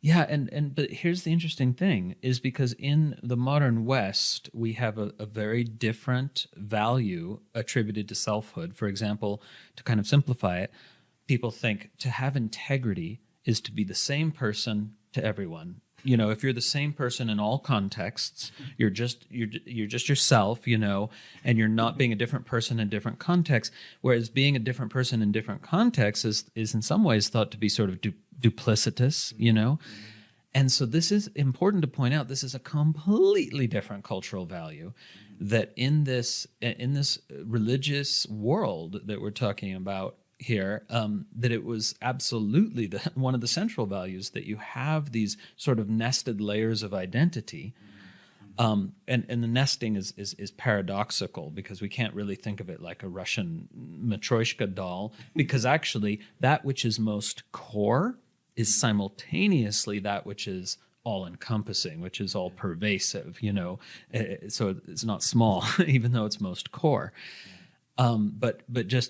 Yeah, but here's the interesting thing, is because in the modern West, we have a very different value attributed to selfhood. For example, to kind of simplify it, people think to have integrity is to be the same person to everyone. If you're the same person in all contexts, you're just yourself, and you're not being a different person in different contexts. Whereas being a different person in different contexts is in some ways thought to be sort of duplicitous, And so this is important to point out. This is a completely different cultural value that in this religious world that we're talking about here, that it was absolutely one of the central values, that you have these sort of nested layers of identity. And the nesting is paradoxical, because we can't really think of it like a Russian Matryoshka doll, because actually that which is most core is simultaneously that which is all-encompassing, which is all pervasive, so it's not small, even though it's most core. But this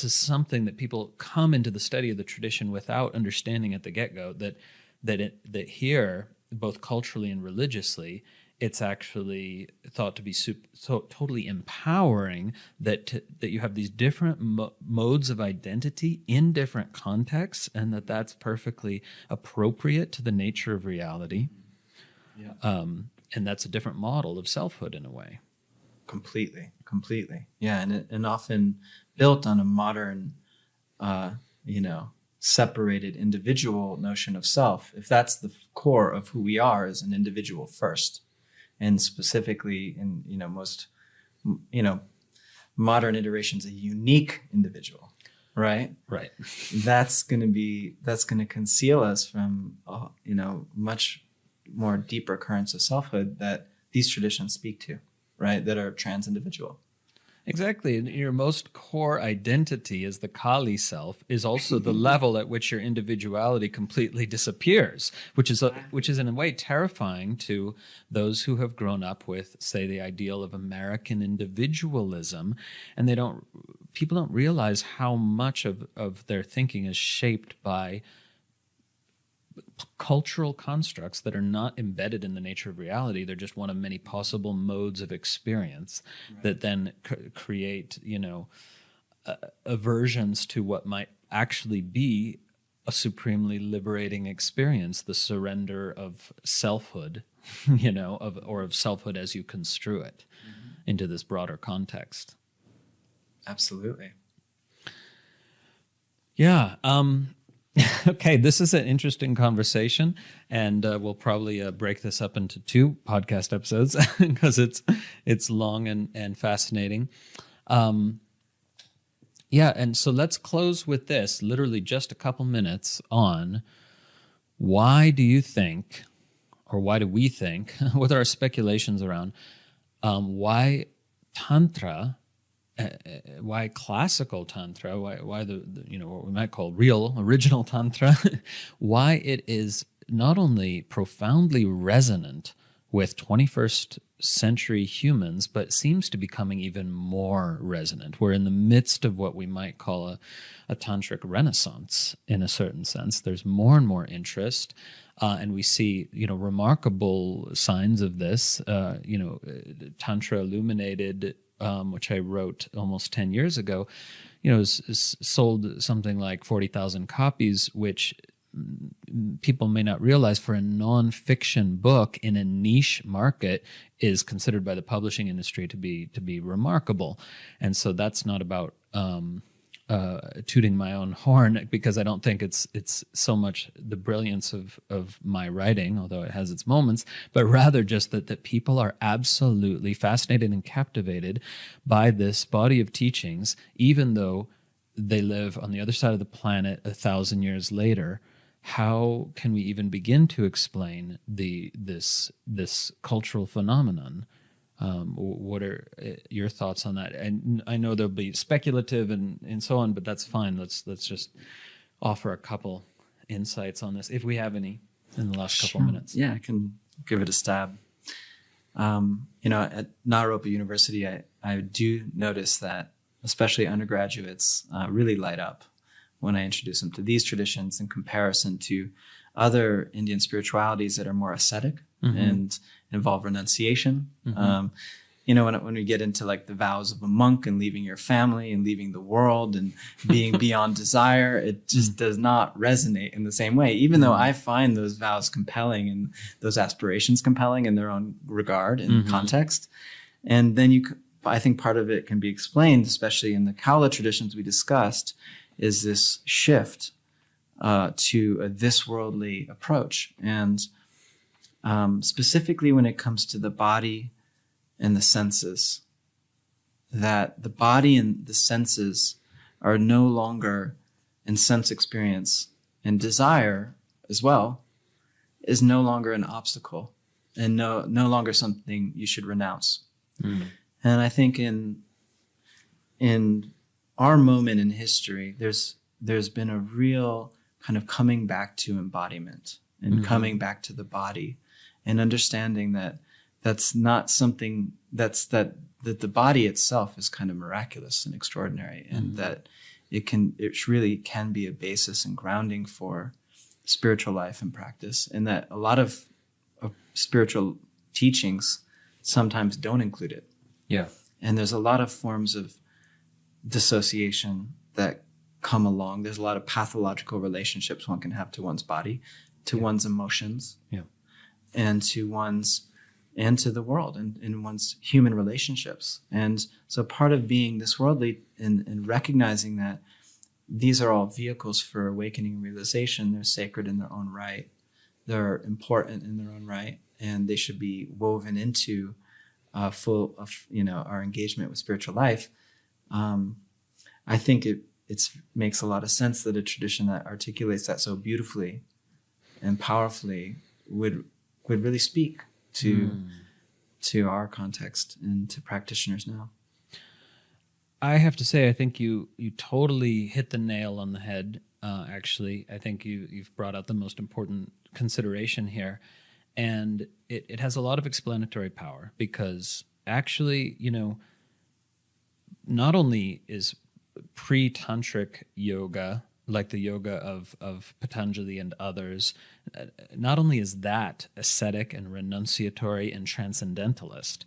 is something that people come into the study of the tradition without understanding at the get-go, that that here, both culturally and religiously, it's actually thought to be so totally empowering that you have these different modes of identity in different contexts, and that's perfectly appropriate to the nature of reality. Yeah. And that's a different model of selfhood in a way. Completely. Yeah, and often built on a modern, separated individual notion of self. If that's the core of who we are as an individual first, and specifically in most modern iterations, a unique individual, right? Right. That's going to conceal us from much more deeper currents of selfhood that these traditions speak to, right? That are trans individual. Exactly. And your most core identity as the Kali self is also the level at which your individuality completely disappears, which is in a way terrifying to those who have grown up with, say, the ideal of American individualism. And people don't realize how much of their thinking is shaped by cultural constructs that are not embedded in the nature of reality. They're just one of many possible modes of experience, right, that then create, aversions to what might actually be a supremely liberating experience, the surrender of selfhood, of selfhood as you construe it into this broader context. Absolutely. Yeah. Okay, this is an interesting conversation, and we'll probably break this up into 2 podcast episodes because it's long and fascinating. And so let's close with this, literally just a couple minutes on why do you think, or why do we think, what are our speculations around why Tantra, why classical Tantra, why the what we might call real, original Tantra, why it is not only profoundly resonant with 21st century humans, but seems to be becoming even more resonant. We're in the midst of what we might call a tantric renaissance in a certain sense. There's more and more interest, and we see, remarkable signs of this. Tantra Illuminated, which I wrote almost 10 years ago, is sold something like 40,000 copies, which people may not realize for a non-fiction book in a niche market is considered by the publishing industry to be remarkable. And so that's not about tooting my own horn, because I don't think it's so much the brilliance of my writing, although it has its moments, but rather just that people are absolutely fascinated and captivated by this body of teachings, even though they live on the other side of the planet 1,000 years later. How can we even begin to explain this cultural phenomenon? What are your thoughts on that? And I know there'll be speculative and so on, but that's fine. Let's just offer a couple insights on this, if we have any, in the last couple minutes. Yeah, I can give it a stab. At Naropa University, I do notice that especially undergraduates really light up when I introduce them to these traditions in comparison to other Indian spiritualities that are more ascetic and involve renunciation. When we get into like the vows of a monk and leaving your family and leaving the world and being beyond desire, it just does not resonate in the same way, even though I find those vows compelling and those aspirations compelling in their own regard and context. And then I think part of it can be explained, especially in the Kaula traditions we discussed, is this shift to a this-worldly approach. And specifically when it comes to the body and the senses, that the body and the senses are no longer, in sense experience and desire as well, is no longer an obstacle and no longer something you should renounce. And I think in our moment in history, there's been a real kind of coming back to embodiment and coming back to the body, and understanding that that's not something that the body itself is kind of miraculous and extraordinary, and that it really can be a basis and grounding for spiritual life and practice, and that a lot of spiritual teachings sometimes don't include it. Yeah. And there's a lot of forms of dissociation that come along. There's a lot of pathological relationships one can have to one's body, to one's emotions, and to the world and in one's human relationships. And so part of being this worldly and recognizing that these are all vehicles for awakening and realization, they're sacred in their own right. They're important in their own right, and they should be woven into full of, our engagement with spiritual life. I think it makes a lot of sense that a tradition that articulates that so beautifully and powerfully would really speak to our context and to practitioners now. I have to say, I think you totally hit the nail on the head. Actually, I think you've brought out the most important consideration here, and it has a lot of explanatory power, because actually, not only is pre-tantric yoga, like the yoga of Patanjali and others, not only is that ascetic and renunciatory and transcendentalist,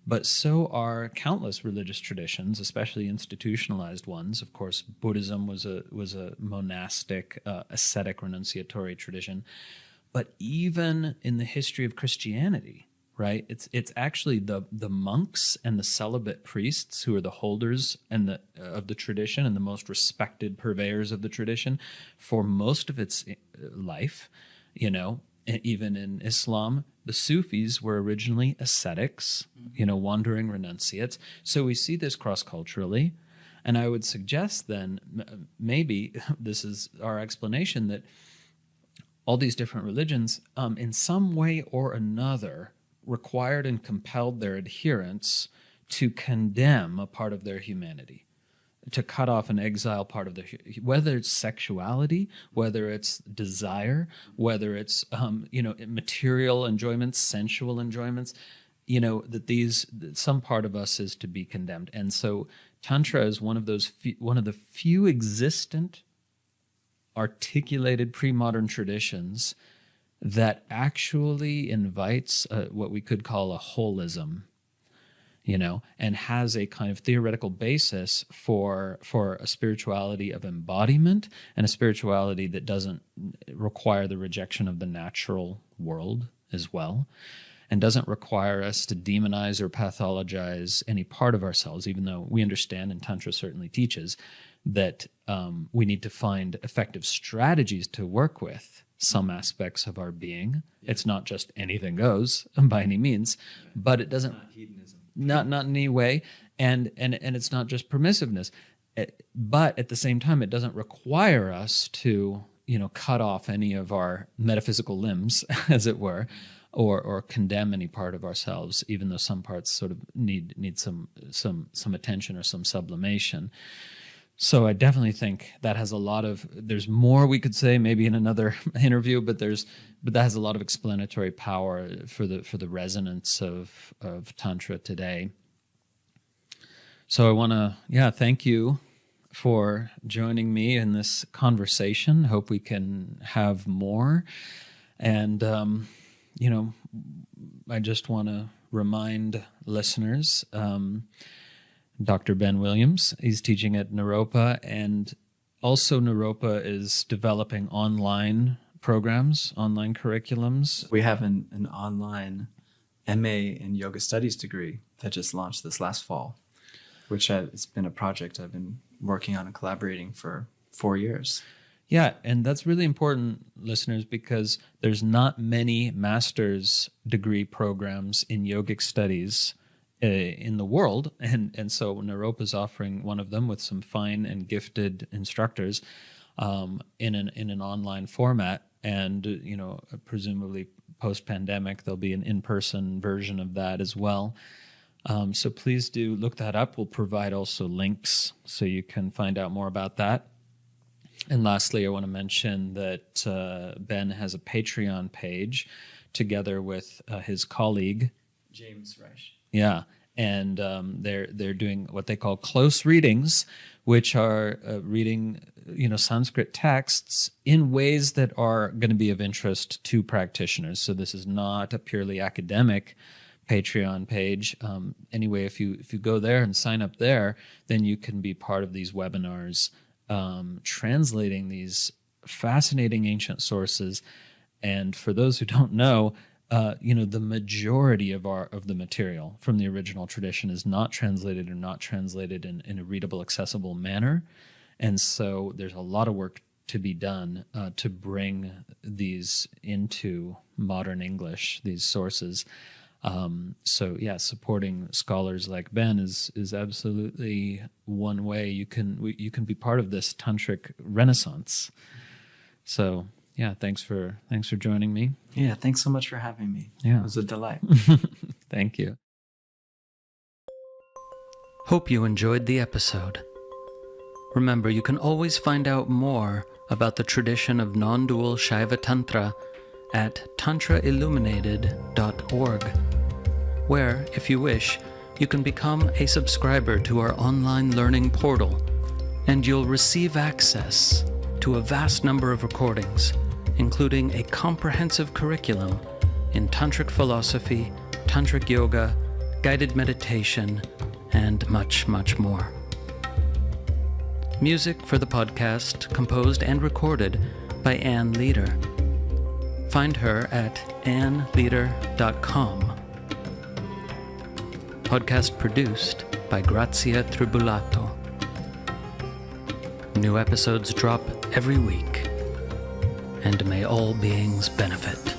but so are countless religious traditions, especially institutionalized ones. Of course, Buddhism was a monastic, ascetic, renunciatory tradition. But even in the history of Christianity, right? It's actually the monks and the celibate priests who are the holders and of the tradition and the most respected purveyors of the tradition for most of its life. Even in Islam, the Sufis were originally ascetics, wandering renunciates. So we see this cross-culturally. And I would suggest then, maybe this is our explanation, that all these different religions, in some way or another, required and compelled their adherents to condemn a part of their humanity, to cut off and exile part of their, whether it's sexuality, whether it's desire, whether it's material enjoyments, sensual enjoyments, that some part of us is to be condemned. And so Tantra is one of the few existent articulated pre-modern traditions that actually invites what we could call a holism, and has a kind of theoretical basis for a spirituality of embodiment and a spirituality that doesn't require the rejection of the natural world as well, and doesn't require us to demonize or pathologize any part of ourselves, even though we understand, and Tantra certainly teaches, that we need to find effective strategies to work with some aspects of our being. It's not just anything goes by any means, but it doesn't... Not hedonism. Not in any way, and it's not just permissiveness, but at the same time, it doesn't require us to cut off any of our metaphysical limbs, as it were, or condemn any part of ourselves, even though some parts sort of need some attention or some sublimation. So I definitely think that has a lot of, there's more we could say maybe in another interview, but that has a lot of explanatory power for the resonance of Tantra today. So I want to, thank you for joining me in this conversation. Hope we can have more. And, I just want to remind listeners, Dr. Ben Williams, he's teaching at Naropa, and also Naropa is developing online programs, online curriculums. We have an online MA in Yoga Studies degree that just launched this last fall, which it's been a project I've been working on and collaborating for 4 years. Yeah, and that's really important, listeners, because there's not many master's degree programs in yogic studies in the world, and so Naropa is offering one of them with some fine and gifted instructors in an online format, and presumably post-pandemic there'll be an in-person version of that as well. So please do look that up. We'll provide also links so you can find out more about that. And lastly, I want to mention that Ben has a Patreon page together with his colleague James Reich. Yeah, and they're doing what they call close readings, which are reading Sanskrit texts in ways that are going to be of interest to practitioners. So this is not a purely academic Patreon page. Anyway, if you go there and sign up there, then you can be part of these webinars, translating these fascinating ancient sources. And for those who don't know, the majority of the material from the original tradition is not translated in a readable, accessible manner. And so there's a lot of work to be done to bring these into modern English, these sources. Supporting scholars like Ben is absolutely one way you can be part of this tantric renaissance. So yeah, thanks for joining me. Yeah, thanks so much for having me. Yeah, it was a delight. Thank you. Hope you enjoyed the episode. Remember, you can always find out more about the tradition of non-dual Shaiva Tantra at tantrailluminated.org, where, if you wish, you can become a subscriber to our online learning portal, and you'll receive access to a vast number of recordings, including a comprehensive curriculum in tantric philosophy, tantric yoga, guided meditation, and much, much more. Music for the podcast composed and recorded by Ann Leader. Find her at annleader.com. Podcast produced by Grazia Tribulato. New episodes drop every week, and may all beings benefit.